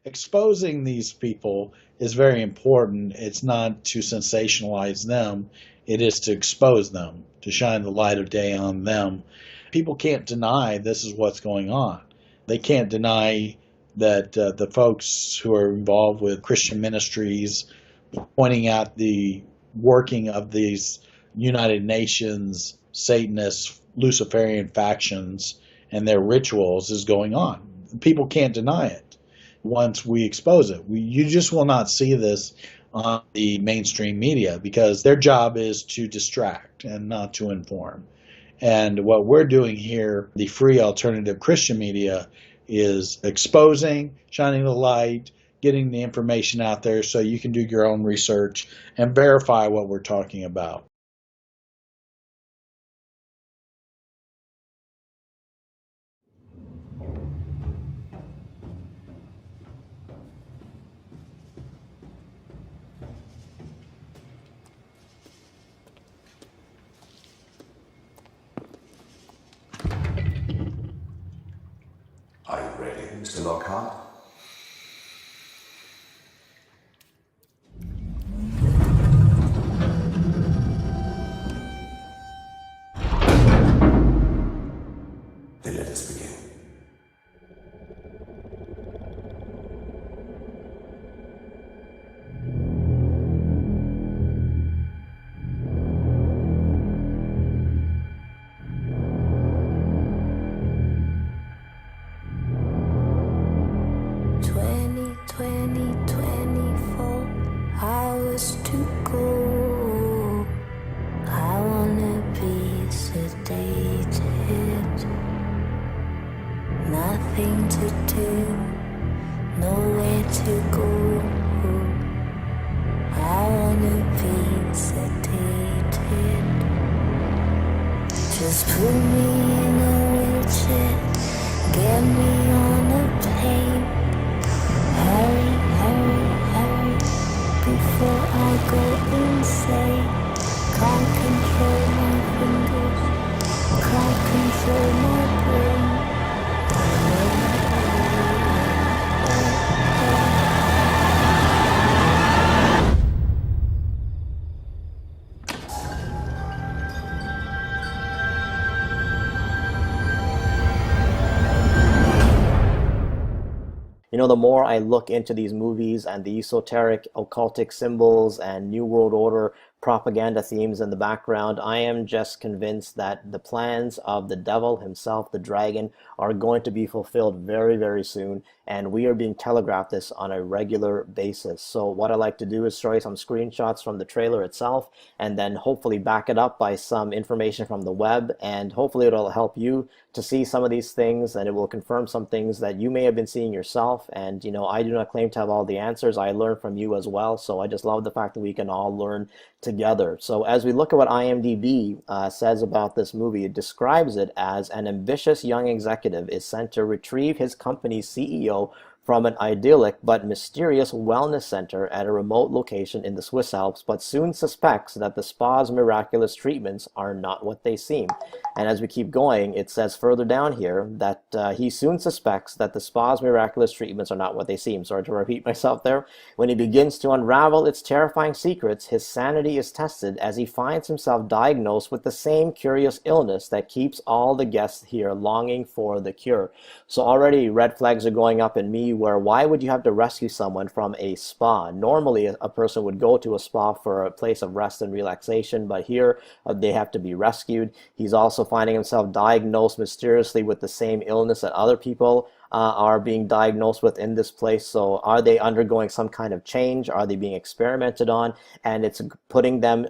exposing these people is very important. It's not to sensationalize them, it is to expose them, to shine the light of day on them. People can't deny this is what's going on. They can't deny that the folks who are involved with Christian ministries pointing out the working of these United Nations Satanist Luciferian factions and their rituals is going on. People can't deny it once we expose it. You just will not see this on the mainstream media because their job is to distract and not to inform. And what we're doing here, the free alternative Christian media, is exposing, shining the light, getting the information out there so you can do your own research and verify what we're talking about. Are you ready, Mr. Lockhart? Then let us begin. Hours to go. I wanna be sedated. Nothing to do, nowhere to go. I wanna be sedated. Just put me in a wheelchair, get me on a plane. Hurry, hurry, hurry, before I go insane. Can't control my fingers, can't control my brain. You know, the more I look into these movies and the esoteric occultic symbols and New World Order propaganda themes in the background, I am just convinced that the plans of the devil himself, the dragon, are going to be fulfilled very, very soon, and we are being telegraphed this on a regular basis. So what I like to do is show you some screenshots from the trailer itself, and then hopefully back it up by some information from the web, and hopefully it'll help you to see some of these things, and it will confirm some things that you may have been seeing yourself. And you know, I do not claim to have all the answers. I learn from you as well, so I just love the fact that we can all learn together. So as we look at what IMDb says about this movie, it describes it as an ambitious young executive is sent to retrieve his company's CEO from an idyllic but mysterious wellness center at a remote location in the Swiss Alps, but soon suspects that the spa's miraculous treatments are not what they seem. And as we keep going, it says further down here that he soon suspects that the spa's miraculous treatments are not what they seem. Sorry to repeat myself there. When he begins to unravel its terrifying secrets, his sanity is tested as he finds himself diagnosed with the same curious illness that keeps all the guests here longing for the cure. So already red flags are going up in me, where why would you have to rescue someone from a spa? Normally a person would go to a spa for a place of rest and relaxation, but here they have to be rescued. He's also finding himself diagnosed mysteriously with the same illness that other people are being diagnosed with in this place. So are they undergoing some kind of change? Are they being experimented on? And it's putting them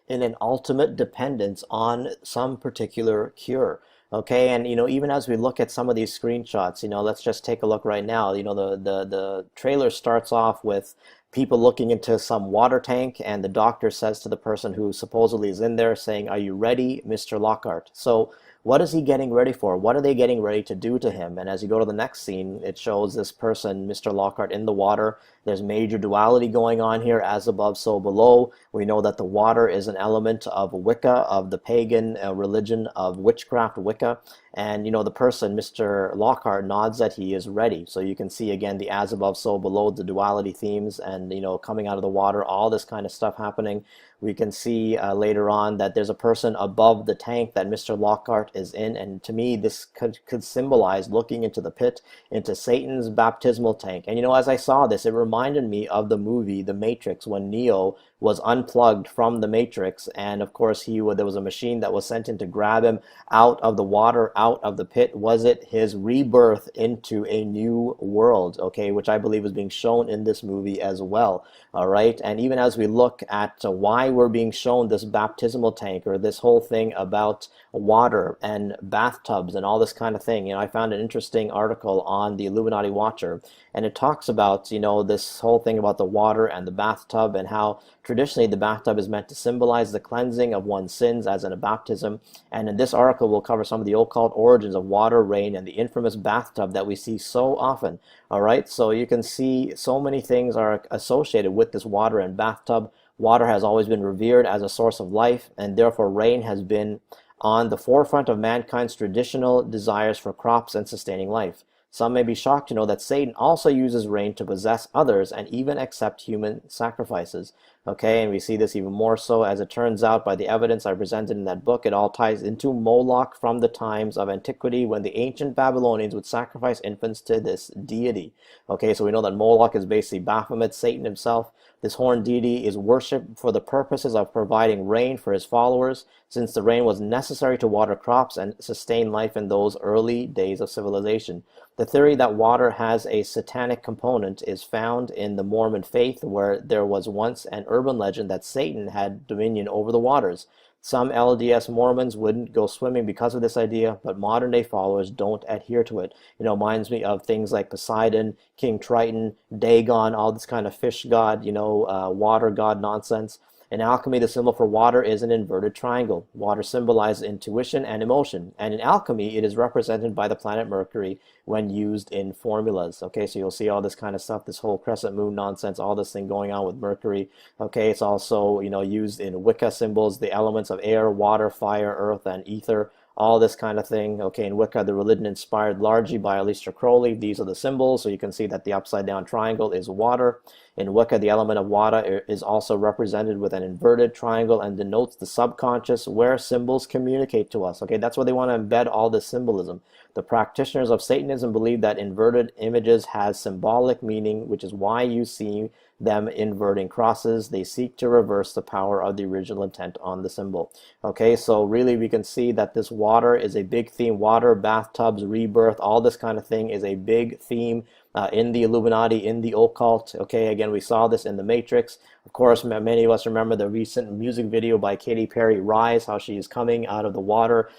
in an ultimate dependence on some particular cure. Okay, and you know, even as we look at some of these screenshots, you know, let's just take a look right now. You know, the trailer starts off with people looking into some water tank, and the doctor says to the person who supposedly is in there, saying, "Are you ready, Mr. Lockhart?" So what is he getting ready for? What are they getting ready to do to him? And as you go to the next scene, it shows this person, Mr. Lockhart, in the water, There's major duality going on here, as above, so below. We know that the water is an element of Wicca, of the pagan religion of witchcraft, Wicca. And, the person, Mr. Lockhart, nods that he is ready. So you can see, again, the as above, so below, the duality themes and, coming out of the water, all this kind of stuff happening. We can see later on that there's a person above the tank that Mr. Lockhart is in. And to me, this could symbolize looking into the pit, into Satan's baptismal tank. And, as I saw this, it reminded me of the movie The Matrix, when Neo was unplugged from the Matrix, and of course there was a machine that was sent in to grab him out of the water, out of the pit. Was it his rebirth into a new world, okay, which I believe is being shown in this movie as well. All right, and even as we look at why we're being shown this baptismal tank, or this whole thing about water and bathtubs and all this kind of thing, I found an interesting article on the Illuminati Watcher, and it talks about, this whole thing about the water and the bathtub, and how traditionally the bathtub is meant to symbolize the cleansing of one's sins, as in a baptism. And in this article, we'll cover some of the occult origins of water, rain, and the infamous bathtub that we see so often. All right, so you can see so many things are associated with this water and bathtub. Water has always been revered as a source of life, and therefore rain has been on the forefront of mankind's traditional desires for crops and sustaining life. Some may be shocked to know that Satan also uses rain to possess others and even accept human sacrifices. Okay, and we see this even more so, as it turns out, by the evidence I presented in that book. It all ties into Moloch from the times of antiquity, when the ancient Babylonians would sacrifice infants to this deity. Okay, so we know that Moloch is basically Baphomet, Satan himself. This horned deity is worshipped for the purposes of providing rain for his followers, since the rain was necessary to water crops and sustain life in those early days of civilization. The theory that water has a satanic component is found in the Mormon faith, where there was once an urban legend that Satan had dominion over the waters. Some LDS Mormons wouldn't go swimming because of this idea, but modern day followers don't adhere to it. Reminds me of things like Poseidon, King Triton, Dagon, all this kind of fish god, water god nonsense. In alchemy, the symbol for water is an inverted triangle. Water symbolizes intuition and emotion. And in alchemy, it is represented by the planet Mercury when used in formulas. Okay, so you'll see all this kind of stuff, this whole crescent moon nonsense, all this thing going on with Mercury. Okay, it's also, used in Wicca symbols, the elements of air, water, fire, earth, and ether. All this kind of thing. Okay, in Wicca, the religion inspired largely by Aleister Crowley. These are the symbols, so you can see that the upside down triangle is water. In Wicca, the element of water is also represented with an inverted triangle and denotes the subconscious, where symbols communicate to us. Okay, that's where they want to embed all this symbolism. The practitioners of Satanism believe that inverted images has symbolic meaning, which is why you see them inverting crosses. They seek to reverse the power of the original intent on the symbol. Okay, so really we can see that this water is a big theme. Water, bathtubs, rebirth, all this kind of thing is a big theme in the Illuminati, in the occult. Okay, again, we saw this in The Matrix. Of course, many of us remember the recent music video by Katy Perry, Rise, how she is coming out of the water,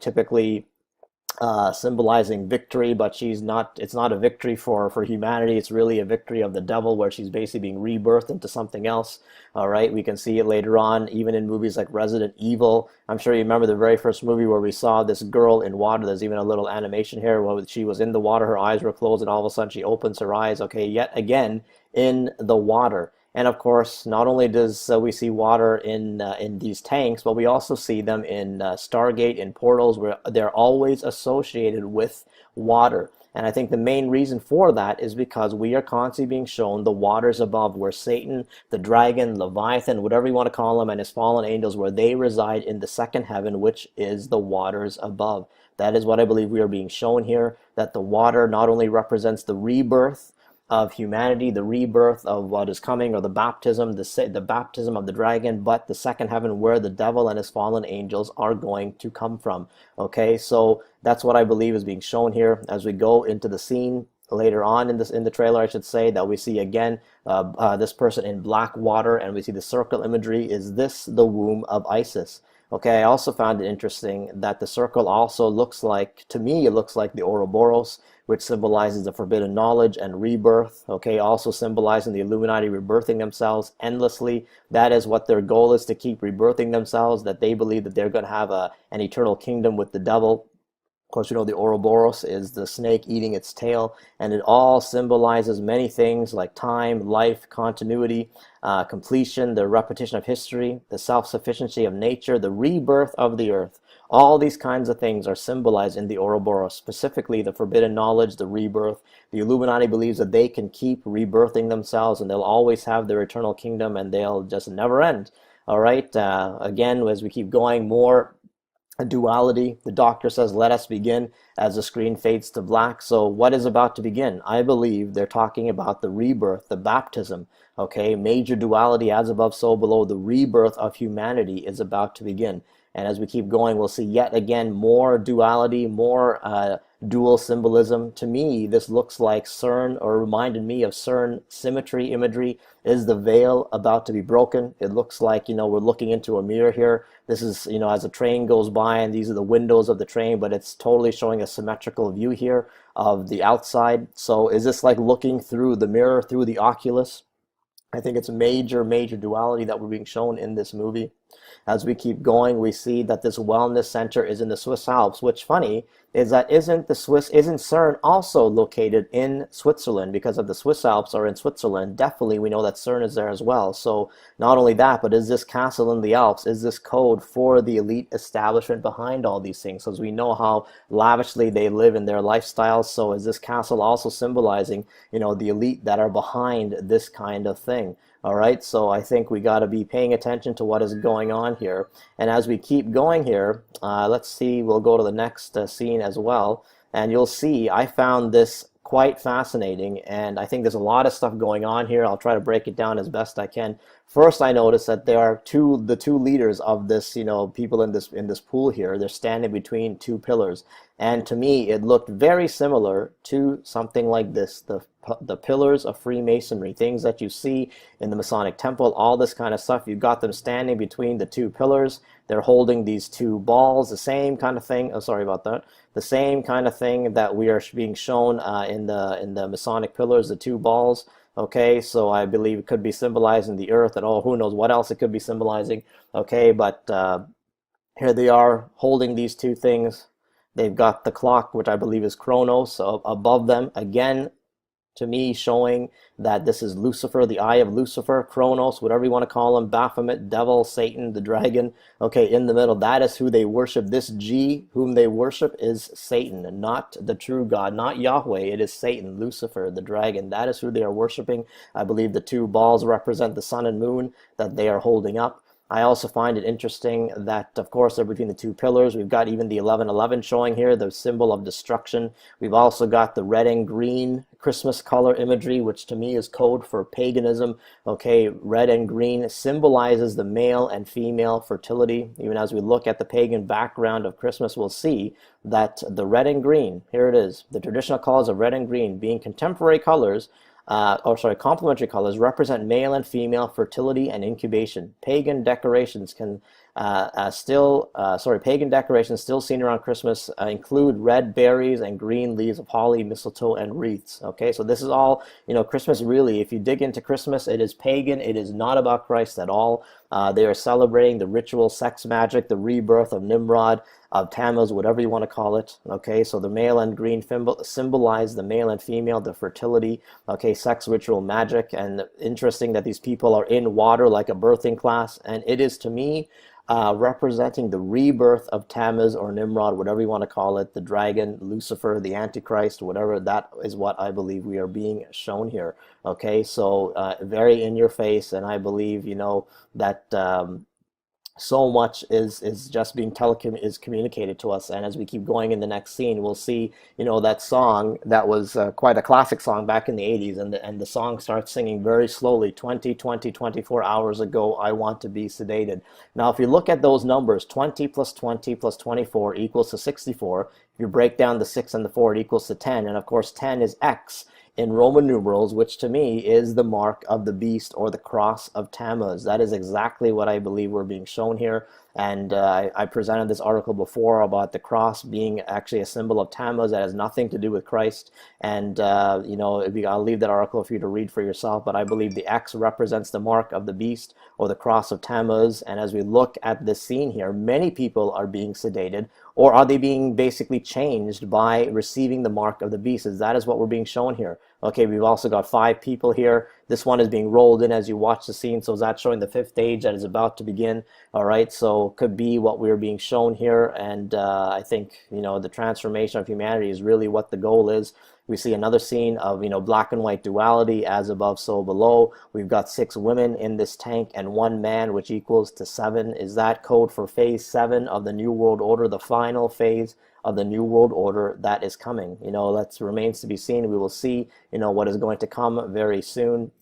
typically symbolizing victory, but it's not a victory for humanity. It's really a victory of the devil, where she's basically being rebirthed into something else. All right, we can see it later on, even in movies like Resident Evil. I'm sure you remember the very first movie where we saw this girl in water. There's even a little animation here where she was in the water, her eyes were closed, and all of a sudden she opens her eyes, okay, yet again in the water. And of course, not only does we see water in these tanks, but we also see them in Stargate, in portals, where they're always associated with water. And I think the main reason for that is because we are constantly being shown the waters above, where Satan, the dragon, Leviathan, whatever you want to call him, and his fallen angels, where they reside in the second heaven, which is the waters above. That is what I believe we are being shown here, that the water not only represents the rebirth of humanity, the rebirth of what is coming, or the baptism, the baptism of the dragon, but the second heaven, where the devil and his fallen angels are going to come from. Okay, so that's what I believe is being shown here as we go into the scene later on in the trailer, I should say, that we see again this person in black water, and we see the circle imagery. Is this the womb of Isis? Okay, I also found it interesting that the circle also looks like, to me, it looks like the Ouroboros, which symbolizes the forbidden knowledge and rebirth. Okay, also symbolizing the Illuminati rebirthing themselves endlessly. That is what their goal is, to keep rebirthing themselves, that they believe that they're going to have an eternal kingdom with the devil. course, you know the Ouroboros is the snake eating its tail, and it all symbolizes many things like time, life, continuity, completion, the repetition of history, the self-sufficiency of nature, the rebirth of the earth. All these kinds of things are symbolized in the Ouroboros, specifically the forbidden knowledge, the rebirth. The Illuminati believes that they can keep rebirthing themselves and they'll always have their eternal kingdom and they'll just never end. All right, again, as we keep going, more a duality. The doctor says, let us begin, as the screen fades to black. So what is about to begin? I believe they're talking about the rebirth, the baptism. Okay, major duality, as above, so below. The rebirth of humanity is about to begin. And as we keep going, we'll see yet again more duality, more dual symbolism. To me, this looks like CERN, or reminded me of CERN symmetry imagery. Is the veil about to be broken? It looks like, you know, we're looking into a mirror here. This is, you know, as a train goes by, and these are the windows of the train, but it's totally showing a symmetrical view here of the outside. So is this like looking through the mirror, through the oculus? I think it's major, major duality that we're being shown in this movie. As we keep going, we see that this wellness center is in the Swiss Alps, which funny is that isn't CERN also located in Switzerland? Because of the Swiss Alps are in Switzerland, definitely we know that CERN is there as well. So not only that, but is this castle in the Alps, is this code for the elite establishment behind all these things? So as we know how lavishly they live in their lifestyles, so is this castle also symbolizing, you know, the elite that are behind this kind of thing? All right, so I think we got to be paying attention to what is going on here. And as we keep going here, let's see, we'll go to the next scene as well. And you'll see, I found this quite fascinating, and I think there's a lot of stuff going on here. I'll try to break it down as best I can. First, I noticed that there are the two leaders of this, you know, people in this pool here. They're standing between two pillars, and to me, it looked very similar to something like this: the pillars of Freemasonry, things that you see in the Masonic Temple, all this kind of stuff. You've got them standing between the two pillars. They're holding these two balls, the same kind of thing. Oh, sorry about that. The same kind of thing that we are being shown in the Masonic pillars, the two balls. Okay, so I believe it could be symbolizing the earth, and oh, who knows what else it could be symbolizing. Okay, but here they are holding these two things. They've got the clock, which I believe is Chronos, above them. Again, to me, showing that this is Lucifer, the eye of Lucifer, Chronos, whatever you want to call him, Baphomet, devil, Satan, the dragon. Okay, in the middle, that is who they worship. This G, whom they worship, is Satan, not the true God, not Yahweh. It is Satan, Lucifer, the dragon. That is who they are worshiping. I believe the two balls represent the sun and moon that they are holding up. I also find it interesting that, of course, they're between the two pillars. We've got even the 1111 showing here, the symbol of destruction. We've also got the red and green Christmas color imagery, which to me is code for paganism. Okay, red and green symbolizes the male and female fertility. Even as we look at the pagan background of Christmas, we'll see that the red and green, here it is, the traditional colors of red and green being contemporary colors, complementary colors, represent male and female fertility and incubation. Pagan decorations pagan decorations still seen around Christmas include red berries and green leaves of holly, mistletoe, and wreaths. Okay, so this is all, you know, Christmas really, if you dig into Christmas, it is pagan. It is not about Christ at all. They are celebrating the ritual sex magic, the rebirth of Nimrod, of Tammuz, whatever you want to call it. Okay, so the male and green symbolize the male and female, the fertility, okay, sex ritual magic. And interesting that these people are in water like a birthing class, and it is to me representing the rebirth of Tammuz or Nimrod, whatever you want to call it, the dragon, Lucifer, the Antichrist, whatever. That is what I believe we are being shown here. Okay, so very in your face, and I believe, you know, that so much is just being communicated to us. And as we keep going in the next scene, we'll see, you know, that song that was quite a classic song back in the 80s, and the song starts singing very slowly, 24 hours ago, I want to be sedated. Now, if you look at those numbers, 20 plus 20 plus 24 equals to 64. If you break down the 6 and the 4, it equals to 10. And of course, 10 is X in Roman numerals, which to me is the mark of the beast or the cross of Tammuz. That is exactly what I believe we're being shown here. And I presented this article before about the cross being actually a symbol of Tammuz that has nothing to do with Christ. And, I'll leave that article for you to read for yourself. But I believe the X represents the mark of the beast or the cross of Tammuz. And as we look at this scene here, many people are being sedated, or are they being basically changed by receiving the mark of the beast? That is what we're being shown here. Okay, we've also got 5 people here. This one is being rolled in as you watch the scene. So is that showing the 5th age that is about to begin? All right, so could be what we're being shown here. And I think, the transformation of humanity is really what the goal is. We see another scene of, black and white duality, as above, so below. We've got 6 women in this tank and 1 man, which equals to 7. Is that code for phase 7 of the New World Order, the final phase of the New World Order that is coming? That remains to be seen. We will see, what is going to come very soon.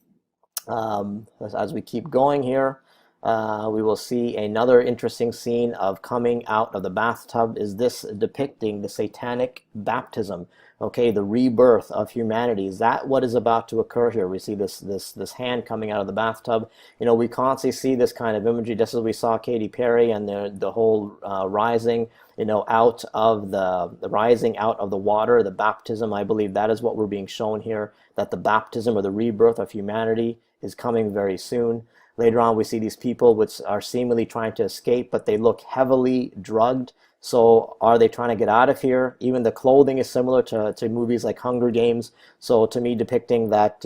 As we keep going here, we will see another interesting scene of coming out of the bathtub. Is this depicting the satanic baptism? Okay, the rebirth of humanity. Is that what is about to occur here? We see this hand coming out of the bathtub. We constantly see this kind of imagery, just as we saw Katy Perry and the whole rising, out of the rising out of the water, the baptism. I believe that is what we're being shown here, that the baptism or the rebirth of humanity is coming very soon. Later on, we see these people which are seemingly trying to escape, but they look heavily drugged. So are they trying to get out of here? Even the clothing is similar to movies like Hunger Games. So to me, depicting that,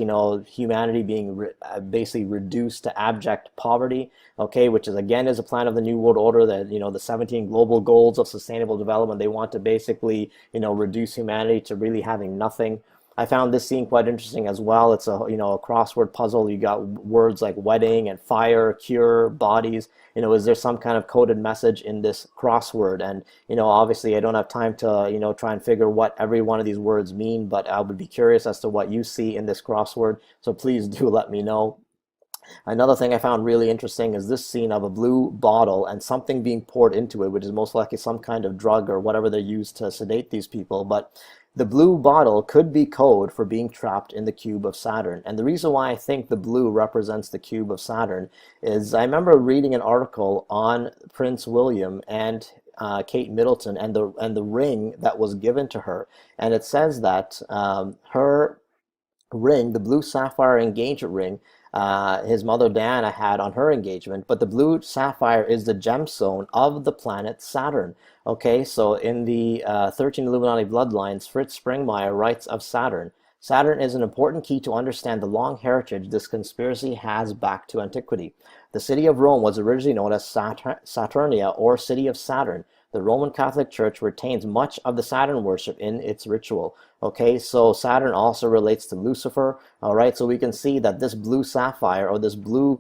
humanity being basically reduced to abject poverty, okay, which is again is a plan of the New World Order, that, the 17 global goals of sustainable development. They want to basically, reduce humanity to really having nothing. I found this scene quite interesting as well. It's a crossword puzzle. You got words like wedding and fire, cure, bodies. Is there some kind of coded message in this crossword? And obviously I don't have time to try and figure what every one of these words mean, but I would be curious as to what you see in this crossword. So please do let me know. Another thing I found really interesting is this scene of a blue bottle and something being poured into it, which is most likely some kind of drug or whatever they use to sedate these people. But the blue bottle could be code for being trapped in the cube of Saturn. And the reason why I think the blue represents the cube of Saturn is I remember reading an article on Prince William and Kate Middleton and the ring that was given to her. And it says that her ring, the blue sapphire engagement ring, his mother Diana had on her engagement, but the blue sapphire is the gemstone of the planet Saturn. Okay, so in the 13 Illuminati bloodlines, Fritz Springmeier writes of Saturn. Saturn is an important key to understand the long heritage this conspiracy has back to antiquity. The city of Rome was originally known as Saturnia, or City of Saturn. The Roman Catholic Church retains much of the Saturn worship in its ritual. Okay, so Saturn also relates to Lucifer. All right, so we can see that this blue sapphire, or this blue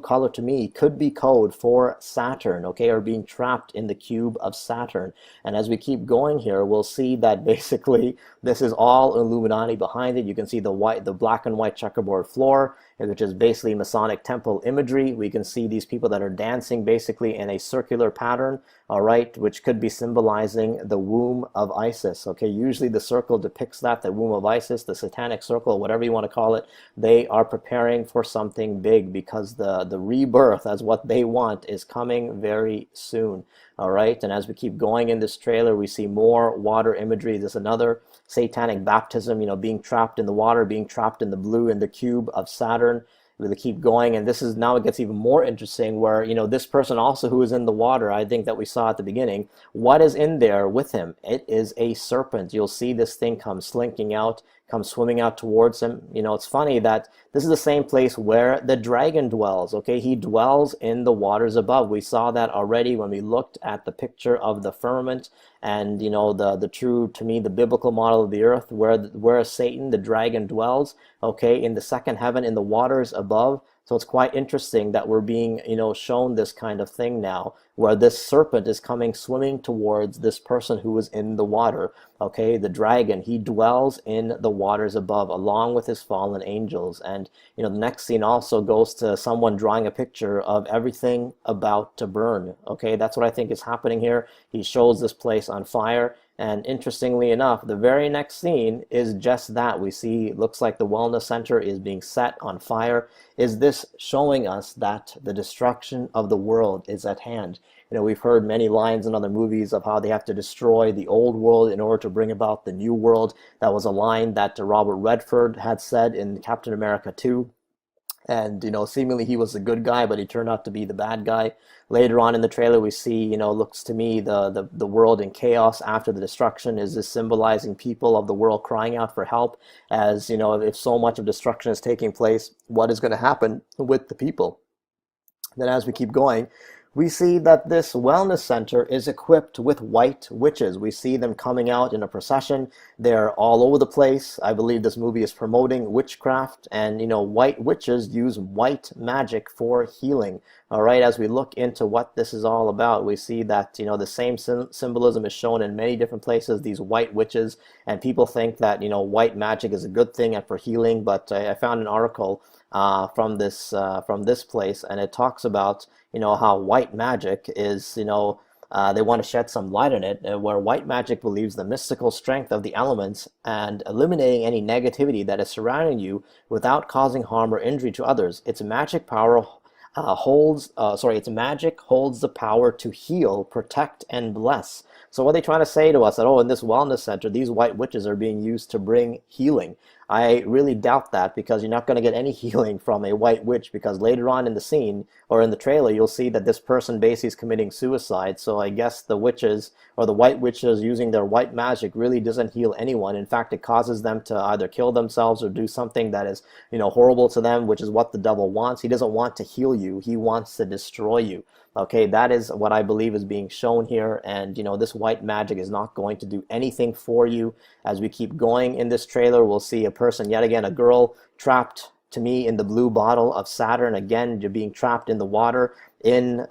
color, to me could be code for Saturn, okay, or being trapped in the cube of Saturn. And as we keep going here, we'll see that basically this is all Illuminati behind it. You can see the black and white checkerboard floor, which is basically Masonic temple imagery. We can see these people that are dancing basically in a circular pattern, all right, which could be symbolizing the womb of Isis. Okay, usually the circle depicts that, the womb of Isis, the satanic circle, whatever you want to call it. They are preparing for something big, because the rebirth, as what they want, is coming very soon. All right, and as we keep going in this trailer, we see more water imagery. There's another satanic baptism, being trapped in the water, being trapped in the blue, in the cube of Saturn. We'll keep going, and this is now, it gets even more interesting, where this person also who is in the water, I think that we saw at the beginning, what is in there with him? It is a serpent. You'll see this thing come slinking out, come swimming out towards him. It's funny that this is the same place where the dragon dwells. Okay, he dwells in the waters above. We saw that already when we looked at the picture of the firmament, and the true, to me, the biblical model of the earth, where Satan, the dragon, dwells, okay, in the second heaven, in the waters above. So it's quite interesting that we're being, shown this kind of thing now, where this serpent is coming swimming towards this person who is in the water. Okay, the dragon, he dwells in the waters above, along with his fallen angels. And the next scene also goes to someone drawing a picture of everything about to burn. Okay, that's what I think is happening here. He shows this place on fire, And interestingly enough, the very next scene is just that. We see, it looks like the wellness center is being set on fire. Is this showing us that the destruction of the world is at hand? You know, we've heard many lines in other movies of how they have to destroy the old world in order to bring about the new world. That was a line that Robert Redford had said in Captain America 2. And, you know, seemingly he was the good guy, but he turned out to be the bad guy. Later on in the trailer, we see, you know, looks to me the world in chaos after the destruction. Is this symbolizing people of the world crying out for help? As, you know, if so much of destruction is taking place, what is going to happen with the people? Then as we keep going, we see that this wellness center is equipped with white witches. We see them coming out in a procession. They're all over the place. I believe this movie is promoting witchcraft, and, you know, white witches use white magic for healing. All right, as we look into what this is all about, we see that, you know, the same symbolism is shown in many different places, these white witches, and people think that, you know, white magic is a good thing and for healing, but I found an article from this place, and it talks about, you know, how white magic is, you know, they want to shed some light on it, where white magic believes the mystical strength of the elements and eliminating any negativity that is surrounding you without causing harm or injury to others. Its magic power its magic holds the power to heal, protect, and bless. So what are they trying to say to us? That, oh, in this wellness center, these white witches are being used to bring healing. I really doubt that, because you're not going to get any healing from a white witch, because later on in the scene, or in the trailer, you'll see that this person basically is committing suicide. So I guess the witches, or the white witches using their white magic, really doesn't heal anyone. In fact, it causes them to either kill themselves or do something that is, you know, horrible to them, which is what the devil wants. He doesn't want to heal you. He wants to destroy you. Okay, that is what I believe is being shown here. And, you know, this white magic is not going to do anything for you. As we keep going in this trailer, we'll see a person, yet again, a girl trapped, to me, in the blue bottle of Saturn. Again, you're being trapped in the water, in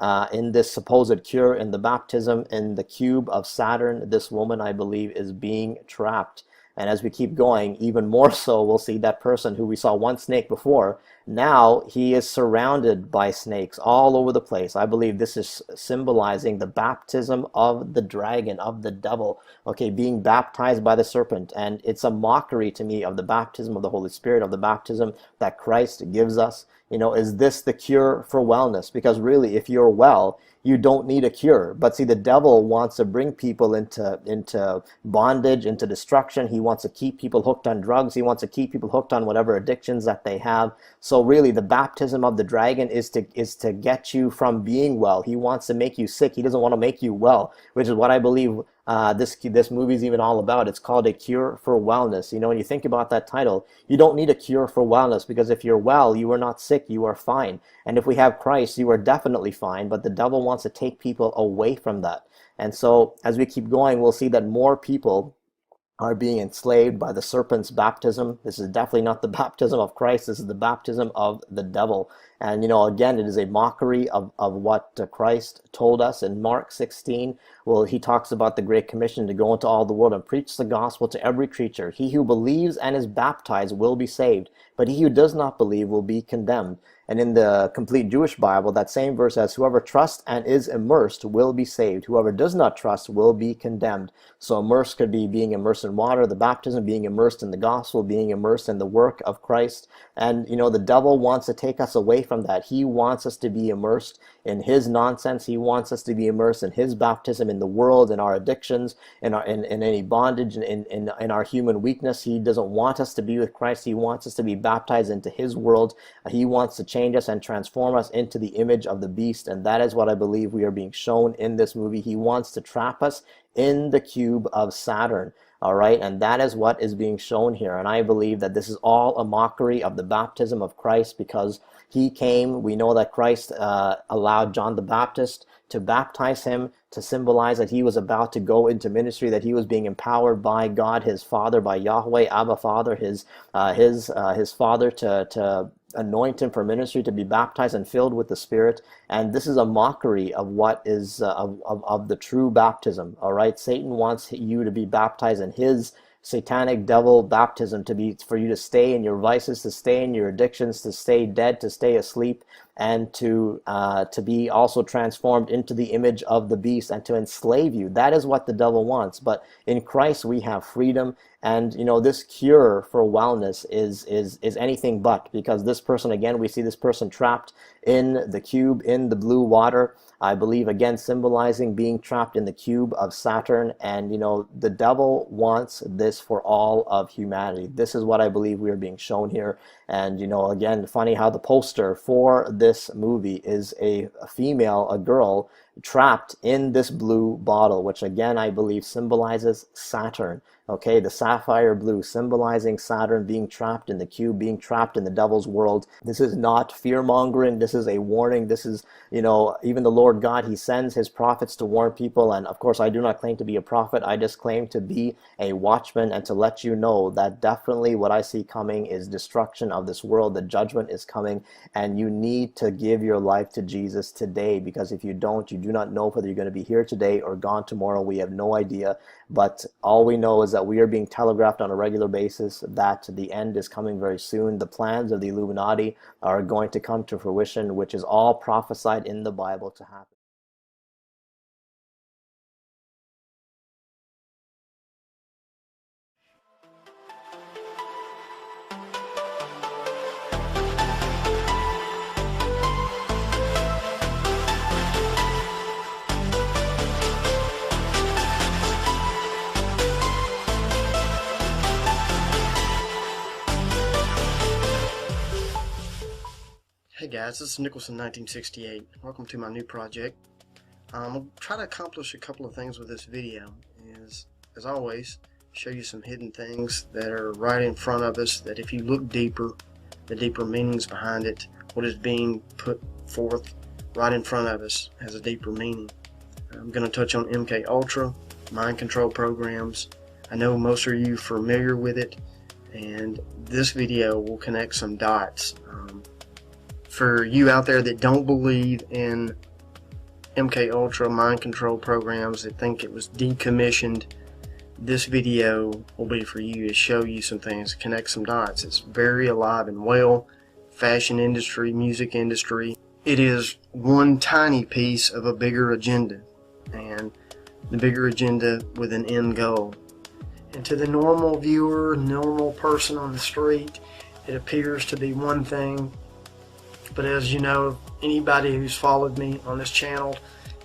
this supposed cure, in the baptism, in the cube of Saturn. This woman, I believe, is being trapped. And as we keep going, even more so, we'll see that person who we saw one snake before. Now he is surrounded by snakes all over the place. I believe this is symbolizing the baptism of the dragon, of the devil, okay, being baptized by the serpent. And it's a mockery to me of the baptism of the Holy Spirit, of the baptism that Christ gives us. You know, is this the cure for wellness? Because really, if you're well, you don't need a cure. But see, the devil wants to bring people into bondage, into destruction. He wants to keep people hooked on drugs. He wants to keep people hooked on whatever addictions that they have. So really, the baptism of the dragon is to get you from being well. He wants to make you sick. He doesn't want to make you well, which is what I believe this movie is even all about. It's called A Cure for Wellness. You know, when you think about that title, you don't need a cure for wellness, because if you're well, you are not sick, you are fine. And if we have Christ, you are definitely fine, but the devil wants to take people away from that. And so as we keep going, we'll see that more people are being enslaved by the serpent's baptism. This is definitely not the baptism of Christ. This is the baptism of the devil. And, you know, again, it is a mockery of what Christ told us in Mark 16. Well, he talks about the Great Commission to go into all the world and preach the gospel to every creature. He who believes and is baptized will be saved, but he who does not believe will be condemned. And in the Complete Jewish Bible, that same verse says, whoever trusts and is immersed will be saved. Whoever does not trust will be condemned. So immersed could be being immersed in water, the baptism, being immersed in the gospel, being immersed in the work of Christ. And, you know, the devil wants to take us away from that. He wants us to be immersed in his nonsense. He wants us to be immersed in his baptism, in the world, in our addictions, in any bondage, in our human weakness. He doesn't want us to be with Christ. He wants us to be baptized into his world. He wants to change us and transform us into the image of the beast. And that is what I believe we are being shown in this movie. He wants to trap us in the cube of Saturn. All right, and that is what is being shown here. And I believe that this is all a mockery of the baptism of Christ, because he came. We know that Christ allowed John the Baptist to baptize him, to symbolize that he was about to go into ministry, that he was being empowered by God, his Father, by Yahweh, Abba Father, his Father, to anoint him for ministry, to be baptized and filled with the Spirit. And this is a mockery of what is of the true baptism. All right, Satan wants you to be baptized in his satanic devil baptism, to be for you to stay in your vices, to stay in your addictions, to stay dead, to stay asleep. and to be also transformed into the image of the beast and to enslave you. That is what the devil wants. But in Christ we have freedom, and this cure for wellness is anything but, because this person, again, we see this person trapped in the cube, in the blue water, I believe, again, symbolizing being trapped in the cube of Saturn. And the devil wants this for all of humanity. This is what I believe we are being shown here. And again, funny how the poster for this movie is a female, a girl, trapped in this blue bottle, which again I believe symbolizes Saturn. Okay, the sapphire blue symbolizing Saturn being trapped in the cube, being trapped in the devil's world. This is not fear-mongering. This is a warning. This is, even the Lord God, he sends his prophets to warn people. And of course, I do not claim to be a prophet. I just claim to be a watchman and to let you know that definitely what I see coming is destruction of this world. The judgment is coming, and you need to give your life to Jesus today, because if you don't, you do not know whether you're going to be here today or gone tomorrow. We have no idea. But all we know is that we are being telegraphed on a regular basis that the end is coming very soon. The plans of the Illuminati are going to come to fruition, which is all prophesied in the Bible to happen. Hey guys, this is Nicholson 1968. Welcome to my new project. I'll try to accomplish a couple of things with this video. As always, show you some hidden things that are right in front of us, that if you look deeper, the deeper meanings behind it, what is being put forth right in front of us has a deeper meaning. I'm going to touch on MK Ultra, mind control programs. I know most of you are familiar with it, and this video will connect some dots. For you out there that don't believe in MK Ultra mind control programs, that think it was decommissioned, this video will be for you to show you some things, connect some dots. It's very alive and well. Fashion industry, music industry. It is one tiny piece of a bigger agenda, and the bigger agenda with an end goal. And to the normal viewer, normal person on the street, it appears to be one thing. But as you know, anybody who's followed me on this channel,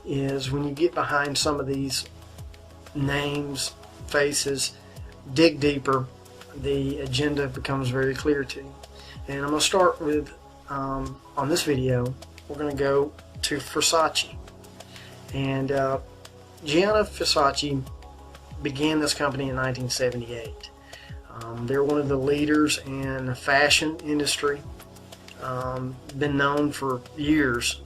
is when you get behind some of these names, faces, dig deeper, the agenda becomes very clear to you. And I'm going to start with, on this video, we're going to go to Versace. And Gianni Versace began this company in 1978. They're one of the leaders in the fashion industry. Been known for years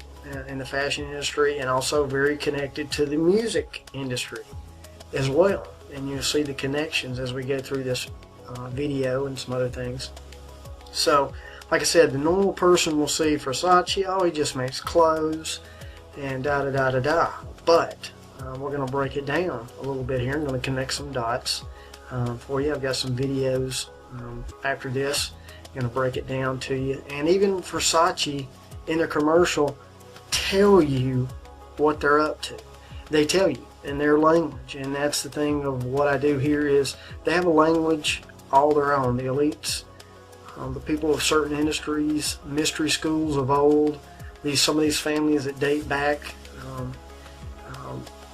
in the fashion industry, and also very connected to the music industry as well. And you'll see the connections as we go through this video and some other things. So, like I said, the normal person will see Versace, oh, he just makes clothes and da da da da da. But we're going to break it down a little bit here. I'm going to connect some dots for you. I've got some videos after this. Going to break it down to you. And even Versace in the commercial tell you what they're up to. They tell you in their language, and that's the thing of what I do here, is they have a language all their own. The elites, the people of certain industries, mystery schools of old, some of these families that date back,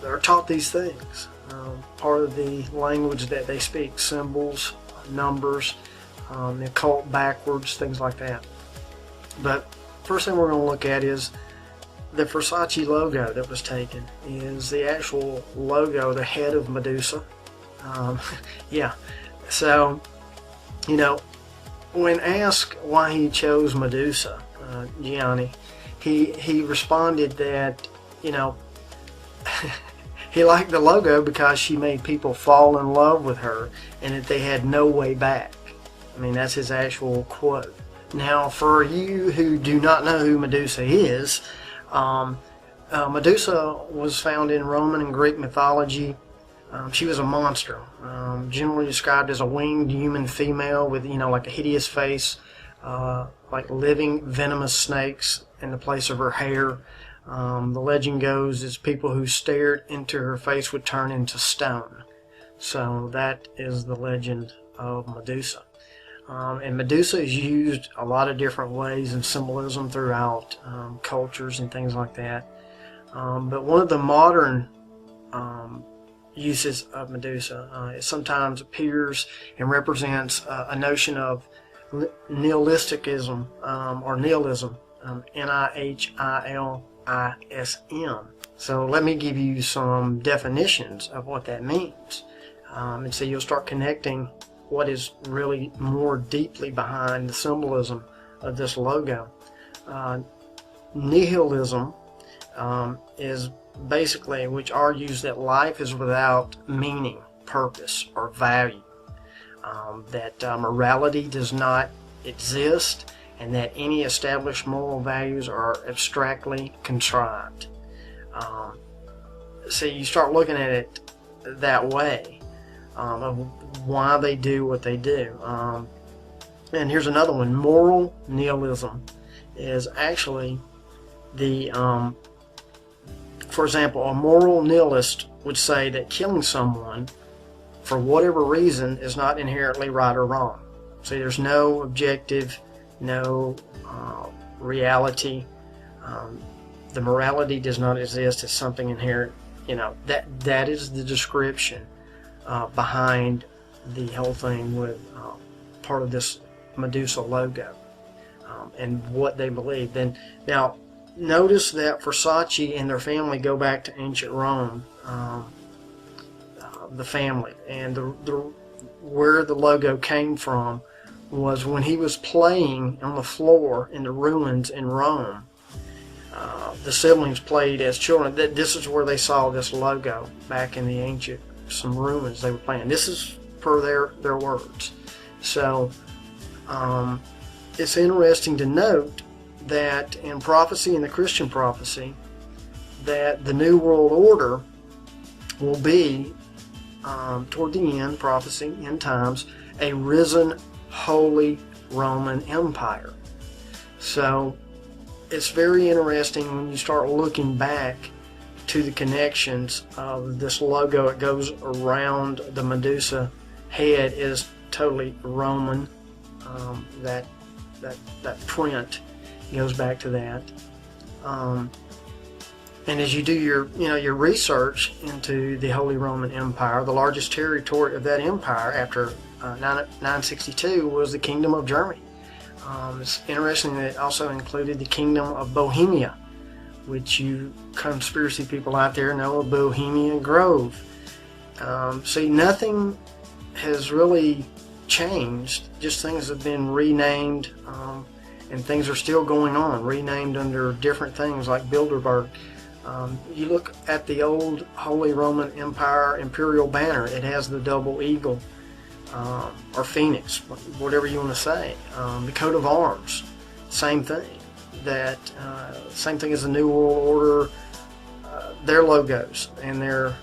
are taught these things. Part of the language that they speak, symbols, numbers, the occult backwards, things like that. But first thing we're going to look at is the Versace logo that was taken. Is the actual logo the head of Medusa. Yeah, so when asked why he chose Medusa, Gianni, he responded that he liked the logo because she made people fall in love with her, and that they had no way back. I mean, that's his actual quote. Now, for you who do not know who Medusa is, Medusa was found in Roman and Greek mythology. She was a monster, generally described as a winged human female with, like a hideous face, like living venomous snakes in the place of her hair. The legend goes is people who stared into her face would turn into stone. So that is the legend of Medusa. And Medusa is used a lot of different ways in symbolism throughout cultures and things like that. But one of the modern uses of Medusa, it sometimes appears and represents a notion of nihilism or nihilism, N-I-H-I-L-I-S-M. So let me give you some definitions of what that means. And so you'll start connecting what is really more deeply behind the symbolism of this logo. Nihilism is basically, which argues that life is without meaning, purpose, or value. That morality does not exist, and that any established moral values are abstractly contrived. So you start looking at it that way, of why they do what they do. And here's another one. Moral nihilism is actually the, for example, a moral nihilist would say that killing someone for whatever reason is not inherently right or wrong. So there's no objective, no reality. The morality does not exist. It's something inherent. That is the description behind the whole thing with part of this Medusa logo and what they believe. Then now, notice that Versace and their family go back to ancient Rome. The family and where the logo came from was when he was playing on the floor in the ruins in Rome. The siblings played as children. This is where they saw this logo back in the ancient some ruins they were playing. This is per their words. So it's interesting to note that in prophecy, in the Christian prophecy, that the New World Order will be toward the end, prophecy, end times, a risen Holy Roman Empire. So it's very interesting when you start looking back to the connections of this logo. It goes around the Medusa head is totally Roman. That print goes back to that. And as you do your research into the Holy Roman Empire, the largest territory of that empire after 962 was the Kingdom of Germany. It's interesting that it also included the Kingdom of Bohemia, which you conspiracy people out there know of Bohemian Grove. See, nothing has really changed, just things have been renamed, and things are still going on, renamed under different things like Bilderberg. You look at the old Holy Roman Empire imperial banner, it has the double eagle, or phoenix, whatever you want to say. The coat of arms, same thing. Same thing as the New World Order, their logos and their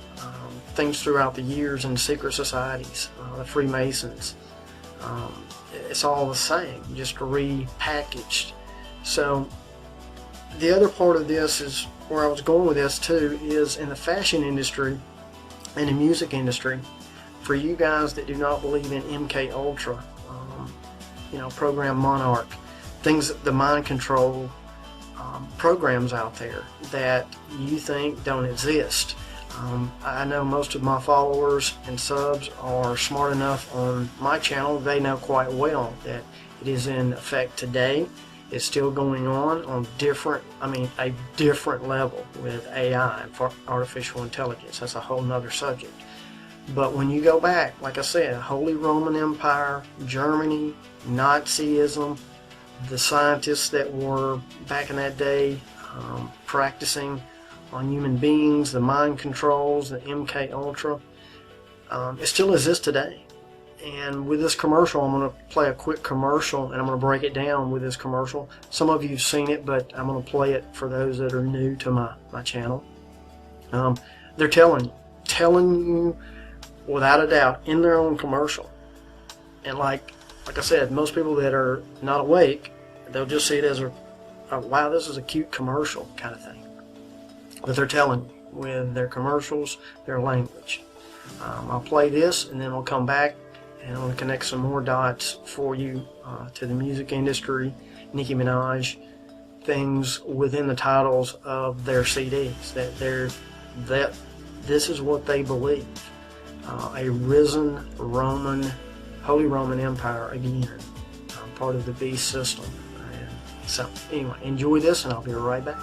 things throughout the years in secret societies, the Freemasons. It's all the same, just repackaged. So the other part of this is where I was going with this too, is in the fashion industry and the music industry. For you guys that do not believe in MK Ultra, Program Monarch, things, the mind control programs out there that you think don't exist. I know most of my followers and subs are smart enough on my channel. They know quite well that it is in effect today. It's still going on a different level with AI, for artificial intelligence. That's a whole nother subject. But when you go back, like I said, Holy Roman Empire, Germany, Nazism, the scientists that were back in that day practicing on human beings, the mind controls, the MK Ultra, it still exists today. And with this commercial, I'm going to play a quick commercial, and I'm going to break it down with this commercial. Some of you have seen it, but I'm going to play it for those that are new to my channel. They're telling you without a doubt in their own commercial. And like I said, most people that are not awake, they'll just see it as a wow, this is a cute commercial kind of thing. But they're telling with their commercials, their language. I'll play this and then we'll come back and I'm going to connect some more dots for you to the music industry, Nicki Minaj, things within the titles of their CDs, that this is what they believe. A risen Roman, Holy Roman Empire again, part of the beast system. And so anyway, enjoy this and I'll be right back.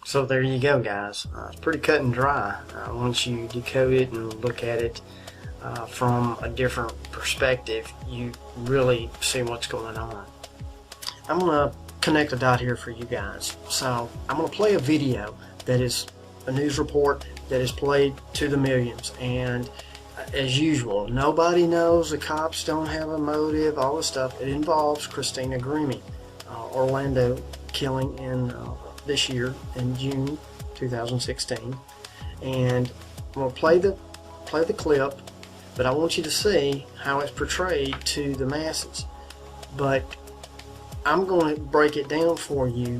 So there you go, guys. It's pretty cut and dry once you decode it and look at it from a different perspective. You really see what's going on. I'm going to connect a dot here for you guys. So I'm going to play a video that is a news report that is played to the millions, and as usual, nobody knows, the cops don't have a motive, all this stuff. It involves Christina Grimmie, Orlando killing in this year in June 2016, and I'm going to play the clip, but I want you to see how it's portrayed to the masses. But I'm going to break it down for you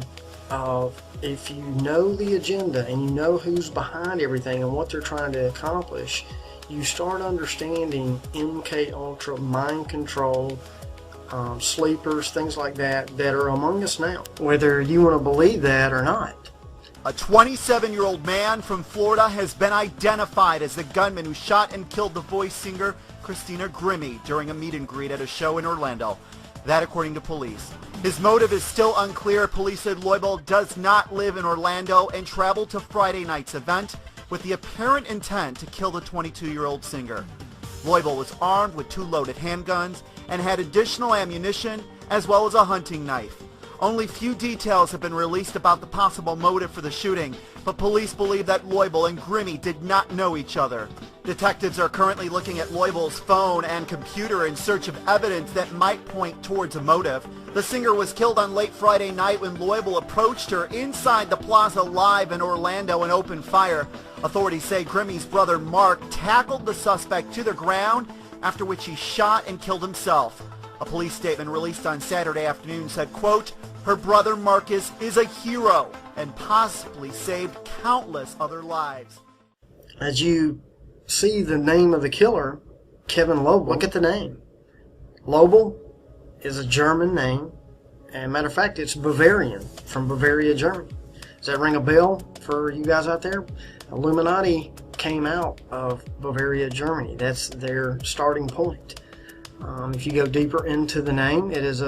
of, if you know the agenda and you know who's behind everything and what they're trying to accomplish, you start understanding MK Ultra, mind control, sleepers, things like that are among us now, whether you want to believe that or not. A 27-year-old man from Florida has been identified as the gunman who shot and killed the voice singer Christina Grimmie during a meet and greet at a show in Orlando. That according to police. His motive is still unclear. Police said Loibel does not live in Orlando and traveled to Friday night's event with the apparent intent to kill the 22-year-old singer. Loibel was armed with 2 loaded handguns and had additional ammunition as well as a hunting knife. Only few details have been released about the possible motive for the shooting, but police believe that Loibel and Grimmie did not know each other. Detectives are currently looking at Loibel's phone and computer in search of evidence that might point towards a motive. The singer was killed on late Friday night when Loibel approached her inside the Plaza Live in Orlando and opened fire. Authorities say Grimmie's brother Mark tackled the suspect to the ground, after which he shot and killed himself. A police statement released on Saturday afternoon said, quote, "Her brother Marcus is a hero and possibly saved countless other lives." As you see the name of the killer, Kevin Loibel, look at the name. Loibel is a German name, And matter of fact, it's Bavarian, from Bavaria, Germany. Does that ring a bell for you guys out there? Illuminati came out of Bavaria, Germany. That's their starting point. If you go deeper into the name, it is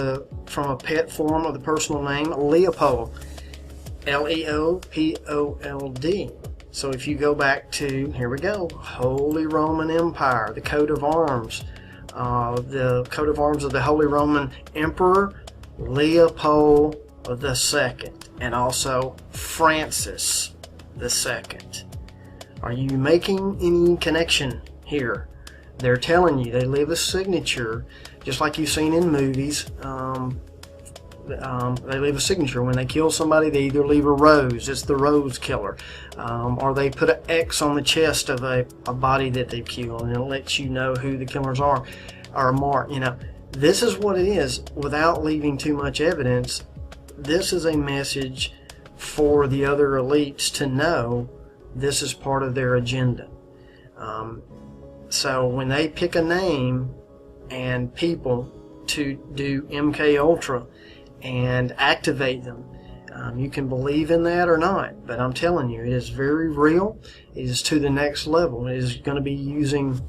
from a pet form of the personal name Leopold, Leopold. So if you go back to, here we go, Holy Roman Empire, the coat of arms, the coat of arms of the Holy Roman Emperor Leopold II, and also Francis II. Are you making any connection here? They're telling you they leave a signature, just like you've seen in movies. They leave a signature. When they kill somebody, they either leave a rose, it's the rose killer, or they put an X on the chest of a body that they've killed, and it lets you know who the killers are, or mark. You know, this is what it is without leaving too much evidence. This is a message for the other elites to know this is part of their agenda. So when they pick a name and people to do MK Ultra and activate them, you can believe in that or not, but I'm telling you, it is very real. It is to the next level. It is going to be using,